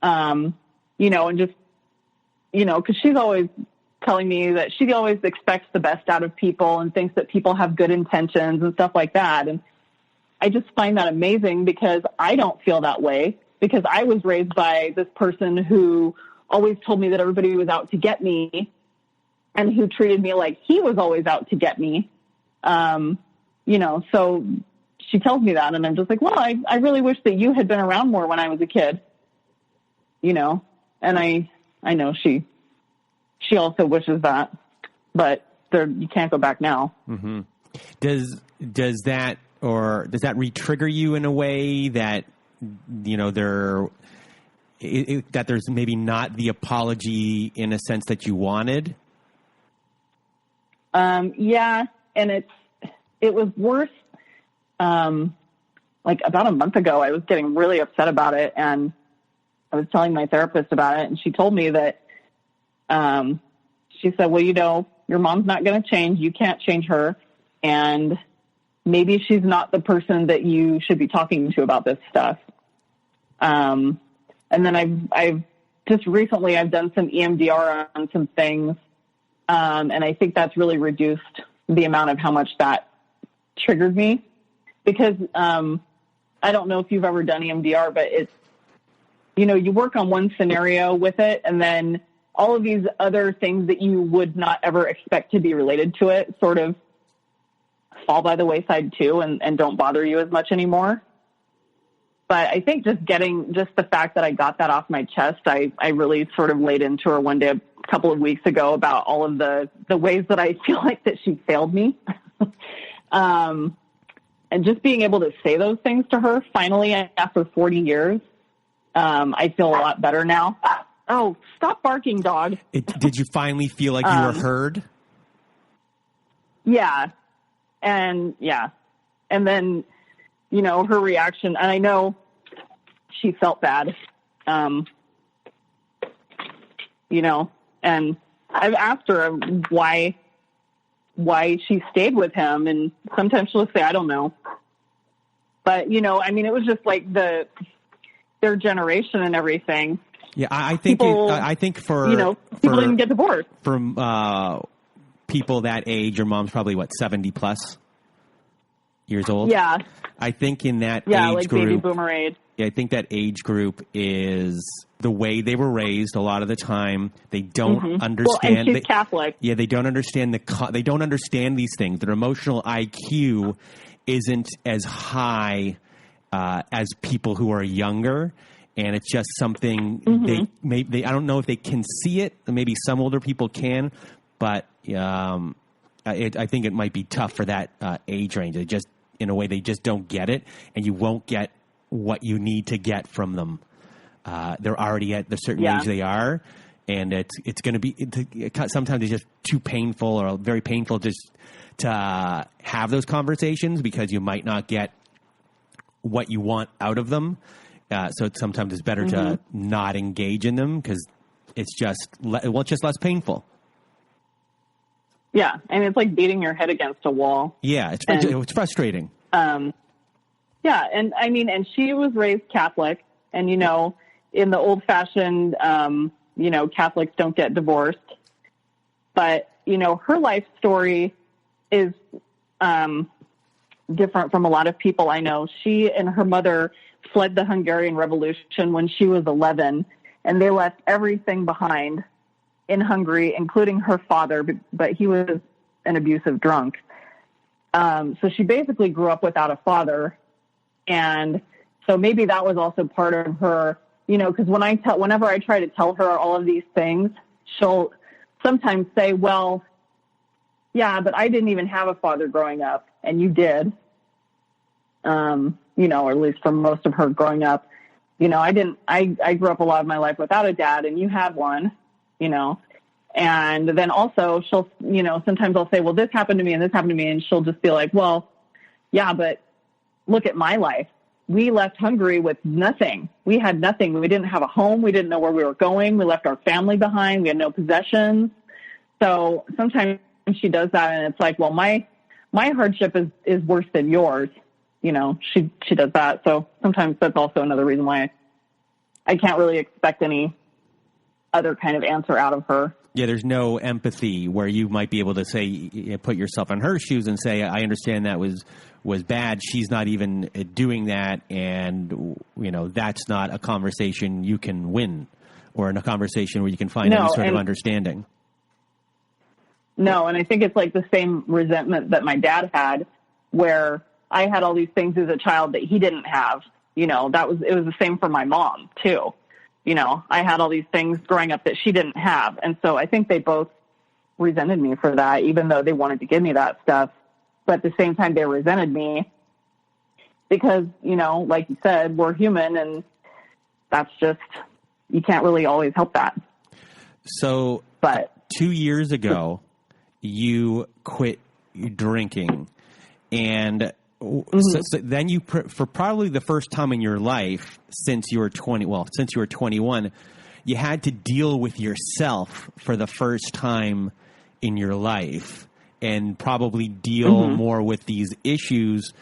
and just, because she's always telling me that she always expects the best out of people and thinks that people have good intentions and stuff like that. And I just find that amazing, because I don't feel that way, because I was raised by this person who always told me that everybody was out to get me and who treated me like he was always out to get me. So she tells me that, and I'm just like, well, I really wish that you had been around more when I was a kid, and I know she also wishes that, but you can't go back now. Mm-hmm. Does that re-trigger you in a way that, that there's maybe not the apology in a sense that you wanted? Yeah. And it was worse. Like about a month ago, I was getting really upset about it, and I was telling my therapist about it, and she told me that, she said, well, your mom's not going to change. You can't change her. And maybe she's not the person that you should be talking to about this stuff. And then I've just recently, I've done some EMDR on some things. And I think that's really reduced the amount of how much that triggered me, because, I don't know if you've ever done EMDR, but it's, you work on one scenario with it, and then all of these other things that you would not ever expect to be related to it sort of fall by the wayside too, and don't bother you as much anymore. But I think just the fact that I got that off my chest, I really sort of laid into her one day a couple of weeks ago about all of the ways that I feel like that she failed me. And just being able to say those things to her finally after 40 years, I feel a lot better now. Oh, stop barking, dog. Did you finally feel like you were heard? Yeah. And then, her reaction, and I know she felt bad, and I've asked her why she stayed with him. And sometimes she'll say, I don't know. But, it was just like their generation and everything. Yeah, I think people didn't get divorced. From people that age, your mom's probably 70 plus years old. Yeah. I think in that age like group, baby boomer age. Yeah, I think that age group is the way they were raised. A lot of the time, they don't understand. Well, and she's Catholic. Yeah, they don't understand they don't understand these things. Their emotional IQ isn't as high as people who are younger. And it's just something they I don't know if they can see it. Maybe some older people can, but I think it might be tough for that age range. They just, in a way, they just don't get it, and you won't get what you need to get from them. They're already at the certain age they are, and it's going to be sometimes it's just too painful or very painful just to have those conversations, because you might not get what you want out of them. So sometimes it's better to not engage in them, because it's just less painful. Yeah, and it's like beating your head against a wall. Yeah, it's frustrating. Yeah, and and she was raised Catholic, and in the old-fashioned, Catholics don't get divorced. But her life story is different from a lot of people I know. She and her mother fled the Hungarian Revolution when she was 11, and they left everything behind. in Hungary, including her father, but he was an abusive drunk. So she basically grew up without a father. And so maybe that was also part of her, you know, because whenever I try to tell her all of these things, she'll sometimes say, well, yeah, but I didn't even have a father growing up, and you did. You know, or at least for most of her growing up, you know, I grew up a lot of my life without a dad, and you had one, you know. And then also she'll, you know, sometimes I'll say, well, this happened to me and this happened to me. And she'll just be like, well, yeah, but look at my life. We left Hungary with nothing. We had nothing. We didn't have a home. We didn't know where we were going. We left our family behind. We had no possessions. So sometimes she does that, and it's like, well, my hardship is worse than yours. You know, she does that. So sometimes that's also another reason why I can't really expect any other kind of answer out of her. Yeah, there's no empathy where you might be able to say, put yourself in her shoes and say, I understand that was bad. She's not even doing that. And, you know, that's not a conversation you can win, or in a conversation where you can find any sort of understanding. No, and I think it's like the same resentment that my dad had, where I had all these things as a child that he didn't have. You know, it was the same for my mom too. You know, I had all these things growing up that she didn't have. And so I think they both resented me for that, even though they wanted to give me that stuff. But at the same time, they resented me because, you know, like you said, we're human, and that's just, you can't really always help that. So, but 2 years ago, you quit drinking, and so then you, for probably the first time in your life since you were 21, you had to deal with yourself for the first time in your life, and probably deal more with these issues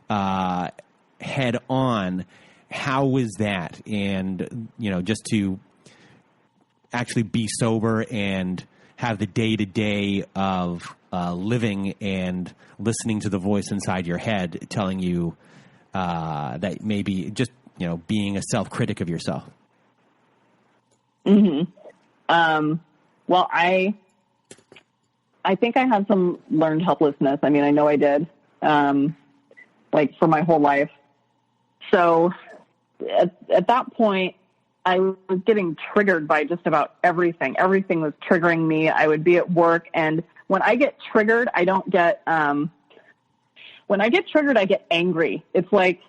head on. How was that? And, you know, just to actually be sober and have the day-to-day of living and listening to the voice inside your head telling you that maybe just, you know, being a self-critic of yourself. Well, I think I had some learned helplessness. I mean, I know I did, like for my whole life. So at that point, I was getting triggered by just about everything. Everything was triggering me. I would be at work, and when I get triggered, I don't get, when I get triggered, I get angry. It's like,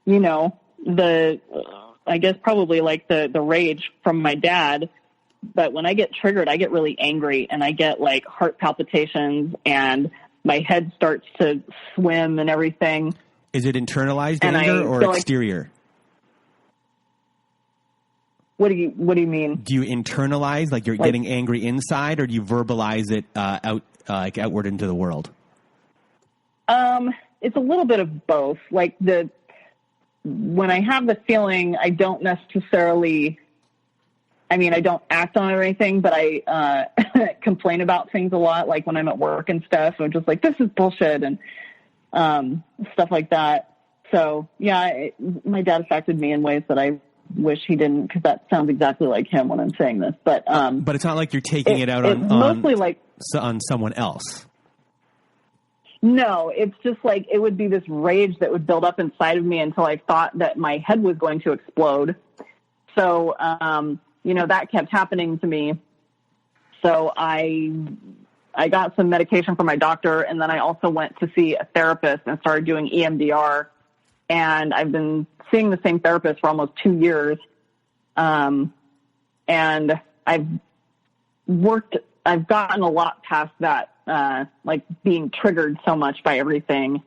you know, I guess probably like the rage from my dad. But when I get triggered, I get really angry, and I get like heart palpitations, and my head starts to swim and everything. Is it internalized anger or exterior? What do you mean? Do you internalize, like you're getting angry inside, or do you verbalize it outward into the world? It's a little bit of both. Like when I have the feeling, I don't necessarily, I don't act on it or anything, but I complain about things a lot. Like when I'm at work and stuff, I'm just like, this is bullshit, and stuff like that. So yeah, my dad affected me in ways that I wish he didn't, because that sounds exactly like him when I'm saying this. But it's not like you're taking it out on mostly like on someone else. No, it's just like it would be this rage that would build up inside of me until I thought that my head was going to explode. So that kept happening to me. So I got some medication from my doctor, and then I also went to see a therapist and started doing EMDR. And I've been seeing the same therapist for almost 2 years. And I've gotten a lot past that, like being triggered so much by everything.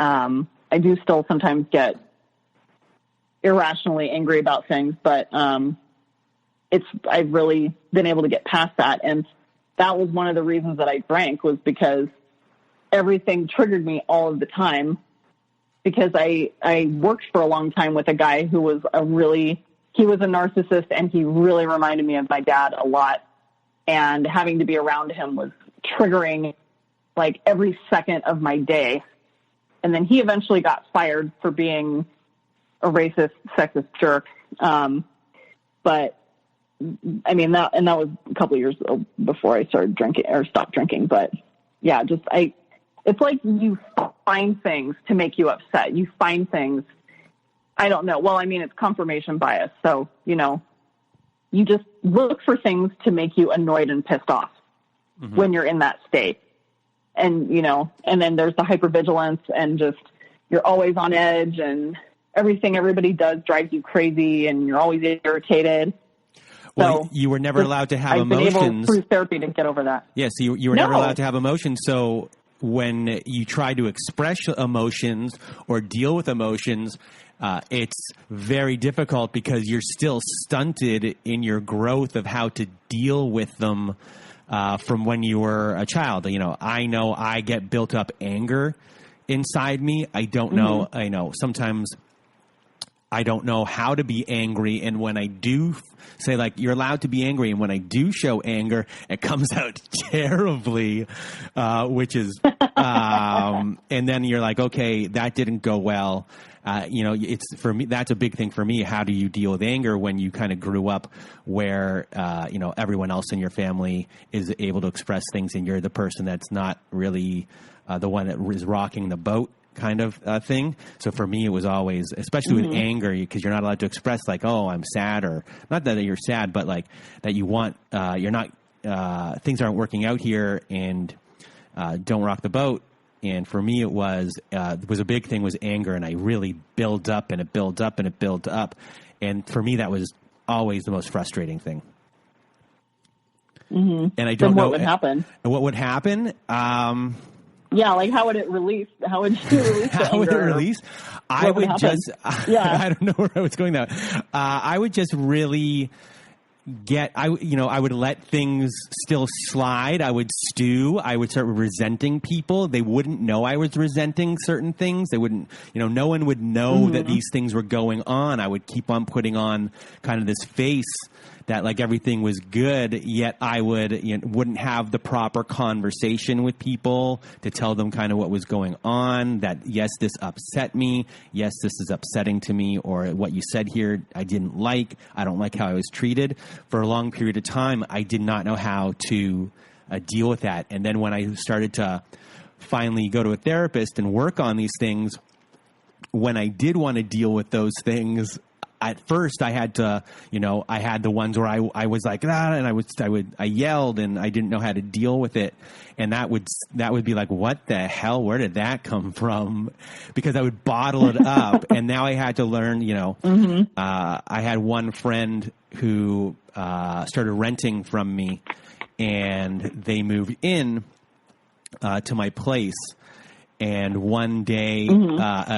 I do still sometimes get irrationally angry about things, but I've really been able to get past that. And that was one of the reasons that I drank, was because everything triggered me all of the time. Because I worked for a long time with a guy who was he was a narcissist, and he really reminded me of my dad a lot. And having to be around him was triggering like every second of my day. And then he eventually got fired for being a racist, sexist jerk. But I mean, that was a couple of years before I started drinking or stopped drinking. But yeah, it's like you find things to make you upset. You find things. I don't know. Well, I mean, it's confirmation bias. So, you just look for things to make you annoyed and pissed off when you're in that state. And, and then there's the hypervigilance and just, you're always on edge and everything everybody does drives you crazy and you're always irritated. Well, So you were never allowed to have emotions. I've been able through therapy to get over that. Yes, you were never allowed to have emotions. So when you try to express emotions or deal with emotions, it's very difficult because you're still stunted in your growth of how to deal with them from when you were a child. I know I get built up anger inside me. I don't know. I know sometimes I don't know how to be angry. And when I do say, like, you're allowed to be angry, and when I do show anger, it comes out terribly, which is, and then you're like, okay, that didn't go well. It's for me, that's a big thing for me. How do you deal with anger when you kind of grew up where, everyone else in your family is able to express things and you're the person that's not really the one that is rocking the boat kind of thing. So for me, it was always, especially with anger, because you're not allowed to express like, oh, I'm sad, or not that you're sad, but like that you want, you're not, things aren't working out here and don't rock the boat. And for me, it was a big thing was anger, and I really build up and it builds up and it builds up. And for me, that was always the most frustrating thing. And I don't know what would happen. What would happen? Yeah, like how would it release? How would you release the How would it anger? release? I would just, I don't know where I was going now. I would just really I would let things still slide. I would stew. I would start resenting people. They wouldn't know I was resenting certain things. They wouldn't, no one would know that these things were going on. I would keep on putting on kind of this face that like everything was good, yet I wouldn't have the proper conversation with people to tell them kind of what was going on, that yes, this upset me. Yes, this is upsetting to me, or what you said here, I didn't like. I don't like how I was treated. For a long period of time, I did not know how to deal with that. And then when I started to finally go to a therapist and work on these things, when I did want to deal with those things, at first I had to, I had the ones where I was like, and I yelled and I didn't know how to deal with it. And that would be like, what the hell? Where did that come from? Because I would bottle it up. And now I had to learn, I had one friend who started renting from me, and they moved in to my place. And one day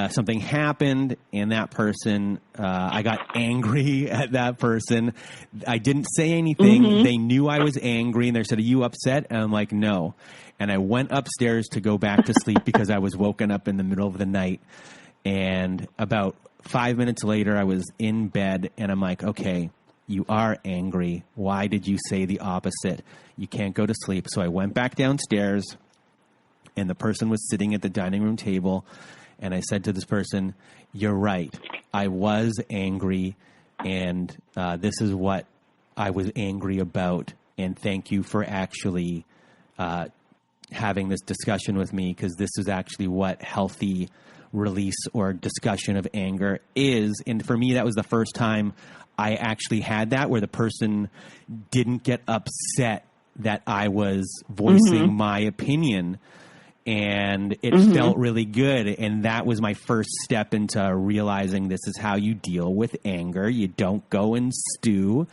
something happened, and that person, I got angry at that person. I didn't say anything. They knew I was angry, and they said, "Are you upset?" And I'm like, "No." And I went upstairs to go back to sleep because I was woken up in the middle of the night. And about 5 minutes later, I was in bed, and I'm like, okay, you are angry. Why did you say the opposite? You can't go to sleep. So I went back downstairs, and the person was sitting at the dining room table, and I said to this person, "You're right. I was angry, and this is what I was angry about, and thank you for actually having this discussion with me, because this is actually what healthy release or discussion of anger is." And for me, that was the first time I actually had that, where the person didn't get upset that I was voicing my opinion. And it felt really good. And that was my first step into realizing this is how you deal with anger. You don't go and stew.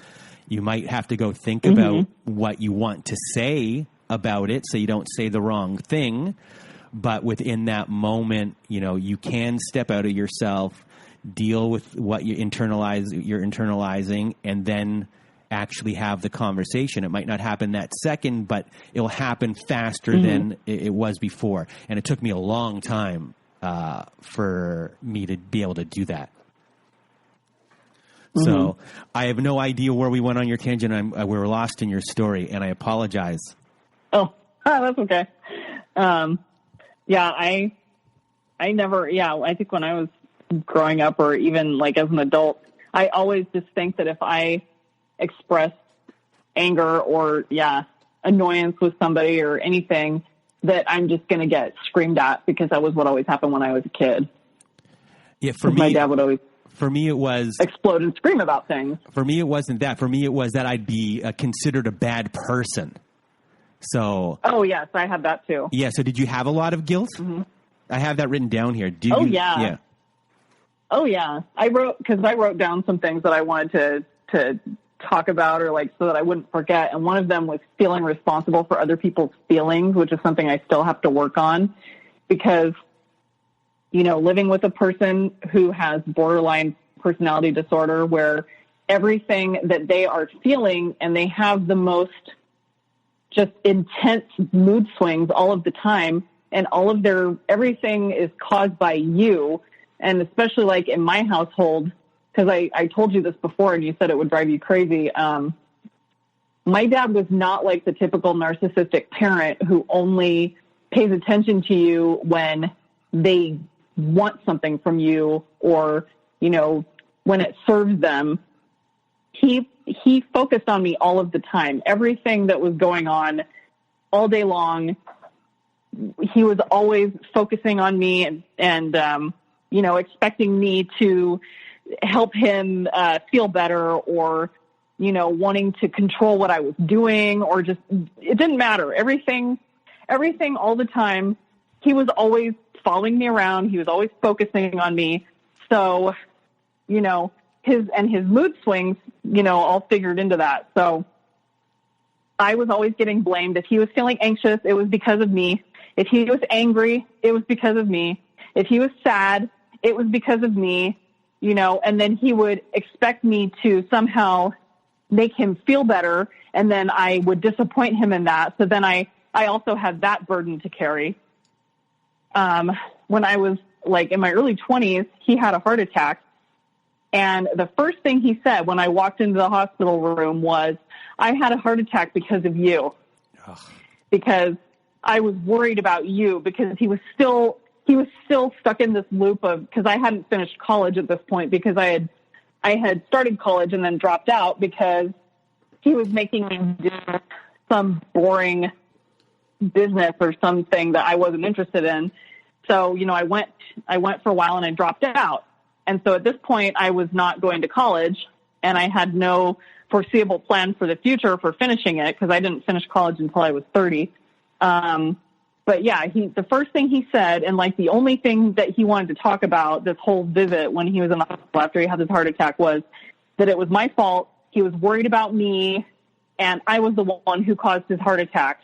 You might have to go think about what you want to say about it so you don't say the wrong thing. But within that moment, you can step out of yourself, deal with what you're internalizing, and then actually have the conversation. It might not happen that second, but it'll happen faster than it was before. And it took me a long time for me to be able to do that. So I have no idea where we went on your tangent. We were lost in your story, and I apologize. Oh, that's okay. I think when I was growing up, or even like as an adult, I always just think that if express anger or annoyance with somebody or anything, that I'm just going to get screamed at, because that was what always happened when I was a kid. Yeah, for me, my dad would always it was explode and scream about things. For me, it wasn't that. For me, it was that I'd be considered a bad person. So. Oh yes, I had that too. Yeah. So did you have a lot of guilt? Mm-hmm. I have that written down here. Yeah. Oh yeah. I wrote down some things that I wanted to talk about, or like so that I wouldn't forget. And one of them was feeling responsible for other people's feelings, which is something I still have to work on, because, living with a person who has borderline personality disorder, where everything that they are feeling, and they have the most just intense mood swings all of the time, and all of everything is caused by you. And especially like in my household, because I told you this before and you said it would drive you crazy. My dad was not like the typical narcissistic parent who only pays attention to you when they want something from you, or, when it serves them. He focused on me all of the time. Everything that was going on all day long, he was always focusing on me and expecting me to help him feel better, or, wanting to control what I was doing, or just, it didn't matter. Everything all the time. He was always following me around. He was always focusing on me. So, his mood swings, all figured into that. So I was always getting blamed. If he was feeling anxious, it was because of me. If he was angry, it was because of me. If he was sad, it was because of me, and then he would expect me to somehow make him feel better. And then I would disappoint him in that. So then I also had that burden to carry. When I was like in my early 20s, he had a heart attack. And the first thing he said when I walked into the hospital room was, "I had a heart attack because of you." Ugh. Because I was worried about you, because he was still stuck in this loop of, because I hadn't finished college at this point, because I had started college and then dropped out because he was making me do some boring business or something that I wasn't interested in. So, I went for a while and I dropped out. And so at this point I was not going to college, and I had no foreseeable plan for the future for finishing it, because I didn't finish college until I was 30. But yeah, the first thing he said, and like the only thing that he wanted to talk about this whole visit when he was in the hospital after he had his heart attack, was that it was my fault. He was worried about me, and I was the one who caused his heart attack.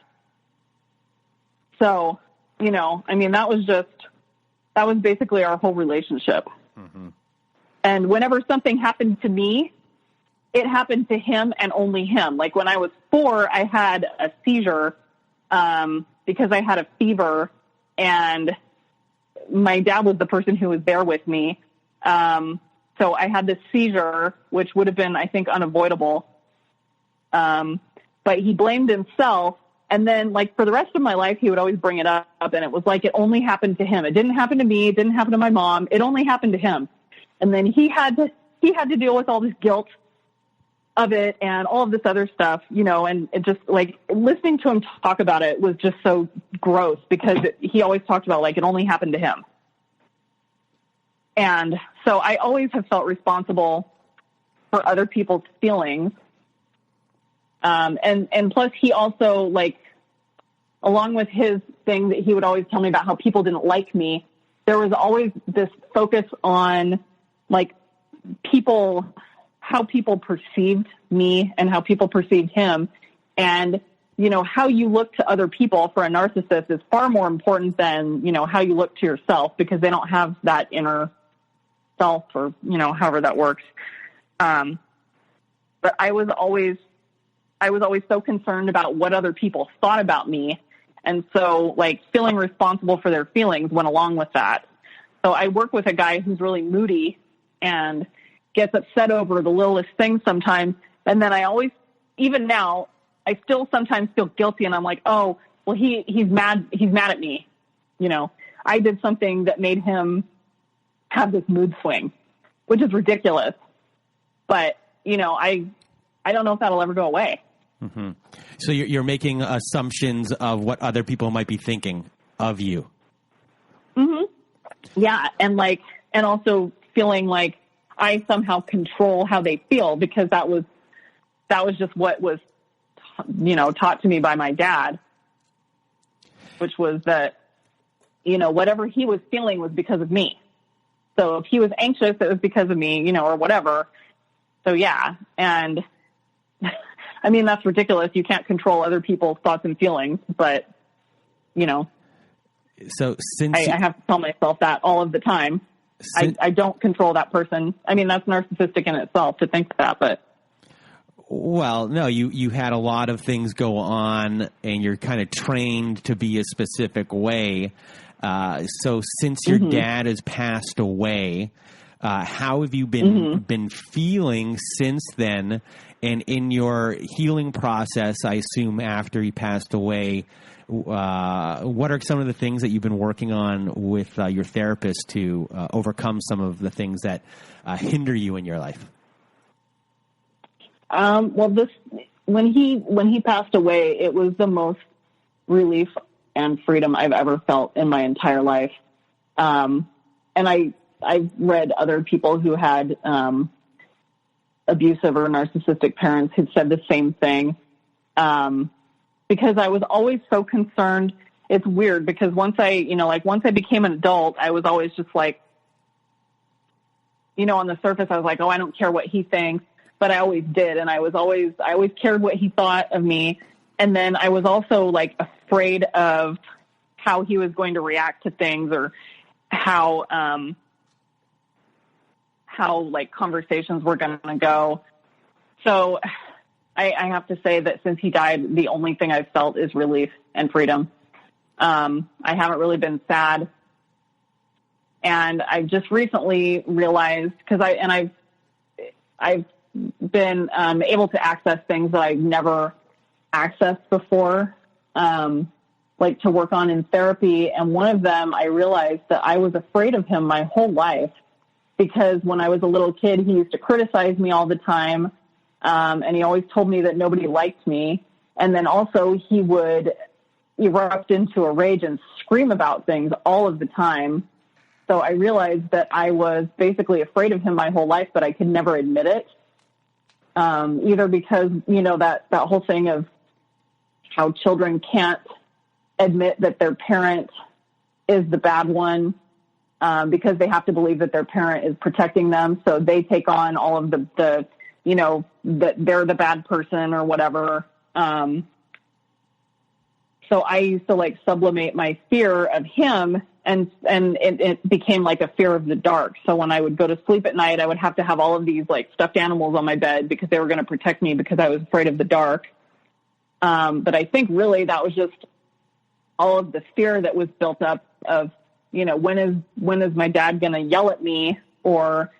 So, that was basically our whole relationship. Mm-hmm. And whenever something happened to me, it happened to him and only him. Like when I was 4, I had a seizure, because I had a fever, and my dad was the person who was there with me. So I had this seizure, which would have been, I think, unavoidable. But he blamed himself. And then, like, for the rest of my life, he would always bring it up, and it was like it only happened to him. It didn't happen to me. It didn't happen to my mom. It only happened to him. And then he had to deal with all this guilt of it and all of this other stuff, and it just, like, listening to him talk about it was just so gross, because he always talked about, like, it only happened to him. And so I always have felt responsible for other people's feelings. And plus he also, like, along with his thing that he would always tell me about how people didn't like me, there was always this focus on, like, how people perceived me and how people perceived him. And, how you look to other people for a narcissist is far more important than, how you look to yourself, because they don't have that inner self, or, however that works. But I was always so concerned about what other people thought about me. And so, like, feeling responsible for their feelings went along with that. So I work with a guy who's really moody and gets upset over the littlest things sometimes. And then I always, even now, I still sometimes feel guilty, and I'm like, oh, well, he's mad at me. I did something that made him have this mood swing, which is ridiculous. But, I I don't know if that'll ever go away. Mm-hmm. So you're making assumptions of what other people might be thinking of you. Mm-hmm. Yeah. And also feeling like I somehow control how they feel, because that was just what was, taught to me by my dad, which was that, whatever he was feeling was because of me. So if he was anxious, it was because of me, or whatever. So yeah. And I mean, that's ridiculous. You can't control other people's thoughts and feelings, but so since I have to tell myself that all of the time. I don't control that person. I mean, that's narcissistic in itself to think that, but. Well, no, you had a lot of things go on and you're kind of trained to be a specific way. So since your dad has passed away, how have you been feeling since then? And in your healing process, I assume after he passed away, what are some of the things that you've been working on with your therapist to overcome some of the things that hinder you in your life? Well, when he passed away, it was the most relief and freedom I've ever felt in my entire life. And I've read other people who had abusive or narcissistic parents who said the same thing. Because I was always so concerned. It's weird because once I became an adult, I was always just like, on the surface, I was like, oh, I don't care what he thinks, but I always did. And I always cared what he thought of me. And then I was also like afraid of how he was going to react to things, or how like conversations were going to go. So I have to say that since he died, the only thing I've felt is relief and freedom. I haven't really been sad. And I just recently realized, because I've been able to access things that I've never accessed before, like to work on in therapy. And one of them, I realized that I was afraid of him my whole life, because when I was a little kid, he used to criticize me all the time. And he always told me that nobody liked me. And then also he would erupt into a rage and scream about things all of the time. So I realized that I was basically afraid of him my whole life, but I could never admit it. Either because, that whole thing of how children can't admit that their parent is the bad one, because they have to believe that their parent is protecting them. So they take on all of the that they're the bad person or whatever. So I used to like sublimate my fear of him, and it became like a fear of the dark. So when I would go to sleep at night, I would have to have all of these like stuffed animals on my bed because they were going to protect me, because I was afraid of the dark. But I think really that was just all of the fear that was built up of, when is my dad going to yell at me, or,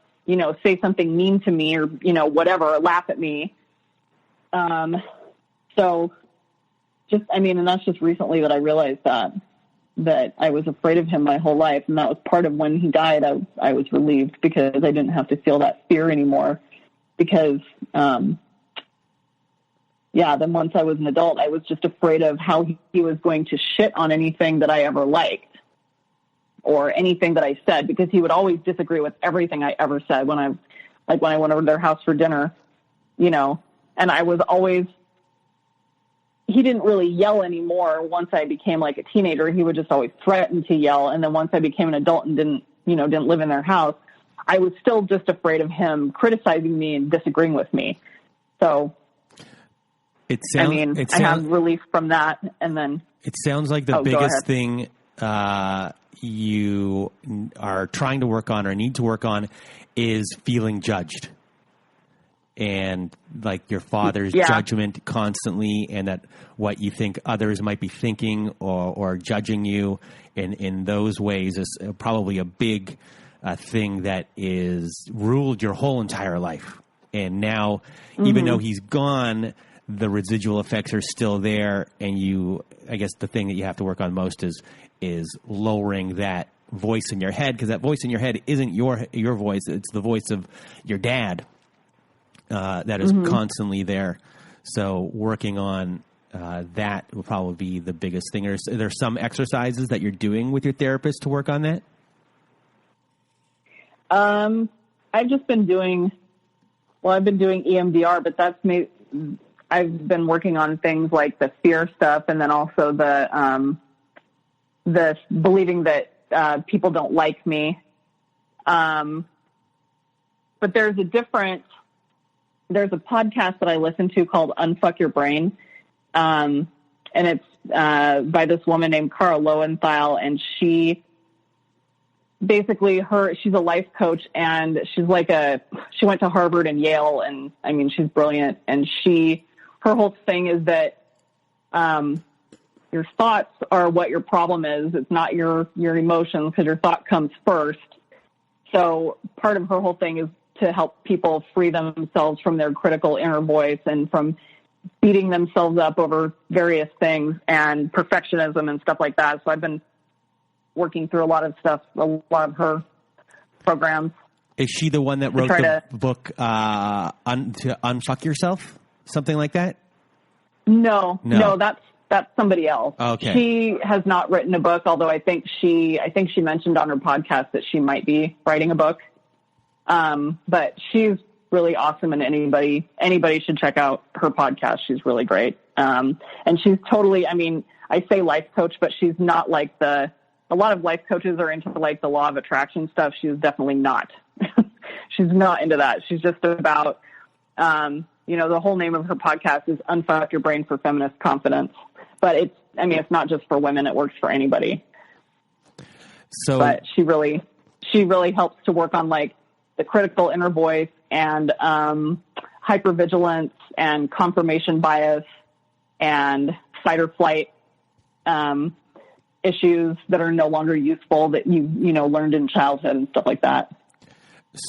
say something mean to me, or, whatever, or laugh at me. So just, and that's just recently that I realized that I was afraid of him my whole life. And that was part of when he died. I was relieved because I didn't have to feel that fear anymore, because, then once I was an adult, I was just afraid of how he was going to shit on anything that I ever liked or anything that I said, because he would always disagree with everything I ever said when I went over to their house for dinner, and I was always, he didn't really yell anymore. Once I became like a teenager, he would just always threaten to yell. And then once I became an adult and didn't live in their house, I was still just afraid of him criticizing me and disagreeing with me. So, I have relief from that. And then it sounds like the biggest thing you are trying to work on or need to work on is feeling judged. And like your father's judgment constantly, and that what you think others might be thinking or judging you in those ways is probably a big thing that is ruled your whole entire life. And now, even though he's gone, the residual effects are still there. And I guess the thing that you have to work on most is lowering that voice in your head, because that voice in your head isn't your voice. It's the voice of your dad. that is constantly there. So working on that will probably be the biggest thing. Are there some exercises that you're doing with your therapist to work on that? I've just been doing, I've been doing EMDR, but I've been working on things like the fear stuff, and then also the believing that people don't like me. But there's a podcast that I listen to called Unfuck Your Brain. And it's by this woman named Cara Lowenthal, and she basically she's a life coach, and she went to Harvard and Yale, and I mean, she's brilliant. And her whole thing is that your thoughts are what your problem is. It's not your emotions, because your thought comes first. So part of her whole thing is to help people free themselves from their critical inner voice and from beating themselves up over various things and perfectionism and stuff like that. So I've been working through a lot of her programs. Is she the one that wrote the book to Unfuck Yourself? Something like that? No, that's somebody else. Okay. She has not written a book, although I think she mentioned on her podcast that she might be writing a book. But she's really awesome, and anybody should check out her podcast. She's really great. And she's totally, I mean, I say life coach, but she's not like a lot of life coaches are into like the law of attraction stuff. She's definitely not. She's not into that. She's just about, the whole name of her podcast is Unfuck Your Brain for Feminist Confidence. But it's not just for women. It works for anybody. But she really helps to work on like the critical inner voice and hypervigilance and confirmation bias and fight or flight issues that are no longer useful that you learned in childhood and stuff like that.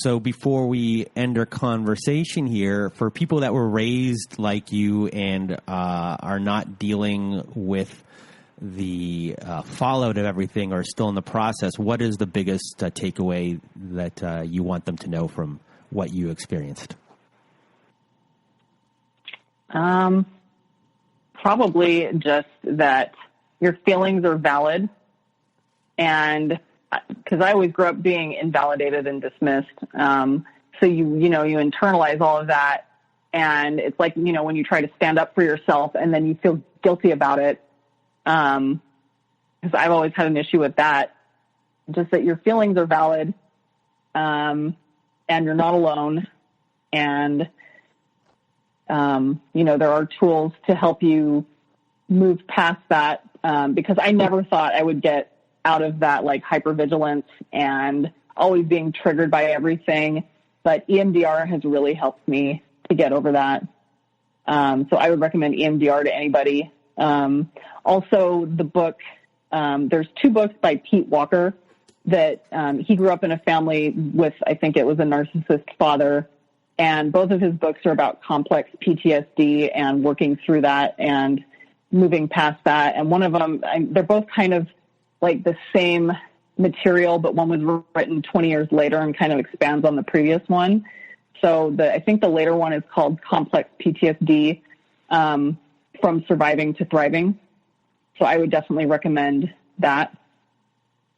So before we end our conversation here, for people that were raised like you and are not dealing with the fallout of everything or still in the process, what is the biggest takeaway that you want them to know from what you experienced? Probably just that your feelings are valid, and because I always grew up being invalidated and dismissed. So you internalize all of that, and it's like, when you try to stand up for yourself and then you feel guilty about it. Because I've always had an issue with that, just that your feelings are valid, and you're not alone. And, there are tools to help you move past that. Because I never thought I would get out of that, like hypervigilance and always being triggered by everything. But EMDR has really helped me to get over that. So I would recommend EMDR to anybody. Also the book, there's 2 books by Pete Walker that, he grew up in a family with, I think it was a narcissist father. And both of his books are about complex PTSD and working through that and moving past that. And one of them, they're both kind of like the same material, but one was written 20 years later and kind of expands on the previous one. So I think the later one is called Complex PTSD, from Surviving to Thriving. So I would definitely recommend that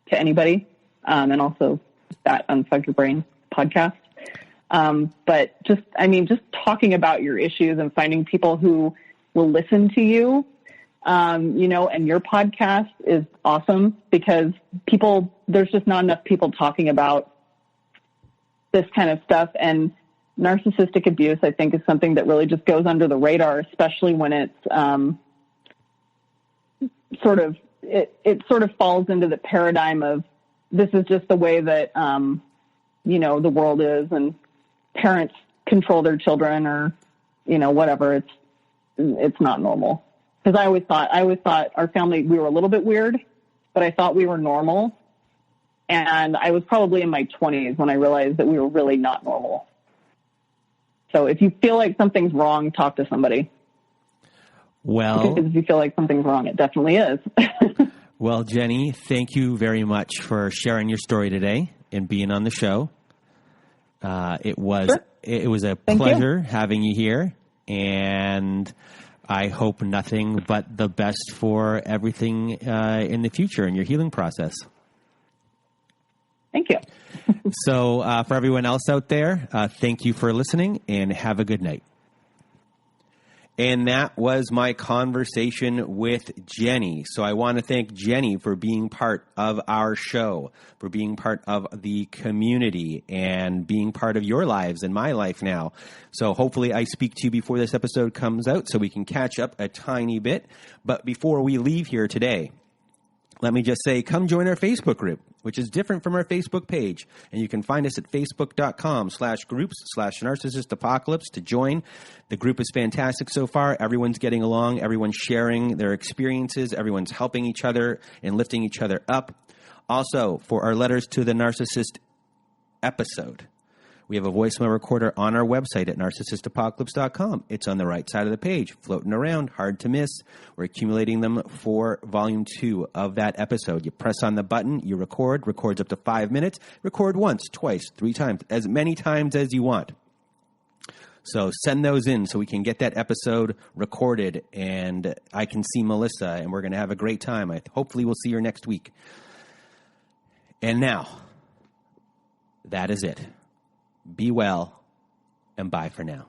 to anybody. And also that Unfuck Your Brain podcast. But just talking about your issues and finding people who will listen to you, and your podcast is awesome because there's just not enough people talking about this kind of stuff. And narcissistic abuse, I think, is something that really just goes under the radar, especially when it's, it sort of falls into the paradigm of this is just the way that, the world is, and parents control their children, or, whatever. It's not normal. Because I always thought our family, we were a little bit weird, but I thought we were normal. And I was probably in my 20s when I realized that we were really not normal. So if you feel like something's wrong, talk to somebody. Well, because if you feel like something's wrong, it definitely is. Well, Jenny, thank you very much for sharing your story today and being on the show. It was a Thank pleasure having you here, and I hope nothing but the best for everything in the future in your healing process. Thank you. So for everyone else out there, thank you for listening, and have a good night. And that was my conversation with Jenny. So I want to thank Jenny for being part of our show, for being part of the community, and being part of your lives and my life now. So hopefully I speak to you before this episode comes out so we can catch up a tiny bit. But before we leave here today, let me just say, come join our Facebook group, which is different from our Facebook page. And you can find us at facebook.com/groups/narcissistapocalypse to join. The group is fantastic so far. Everyone's getting along. Everyone's sharing their experiences. Everyone's helping each other and lifting each other up. Also, for our Letters to the Narcissist episode, we have a voicemail recorder on our website at narcissistapocalypse.com. It's on the right side of the page, floating around, hard to miss. We're accumulating them for volume 2 of that episode. You press on the button, you records up to 5 minutes, record once, twice, 3 times, as many times as you want. So send those in so we can get that episode recorded, and I can see Melissa, and we're going to have a great time. Hopefully we'll see her next week. And now, that is it. Be well, and bye for now.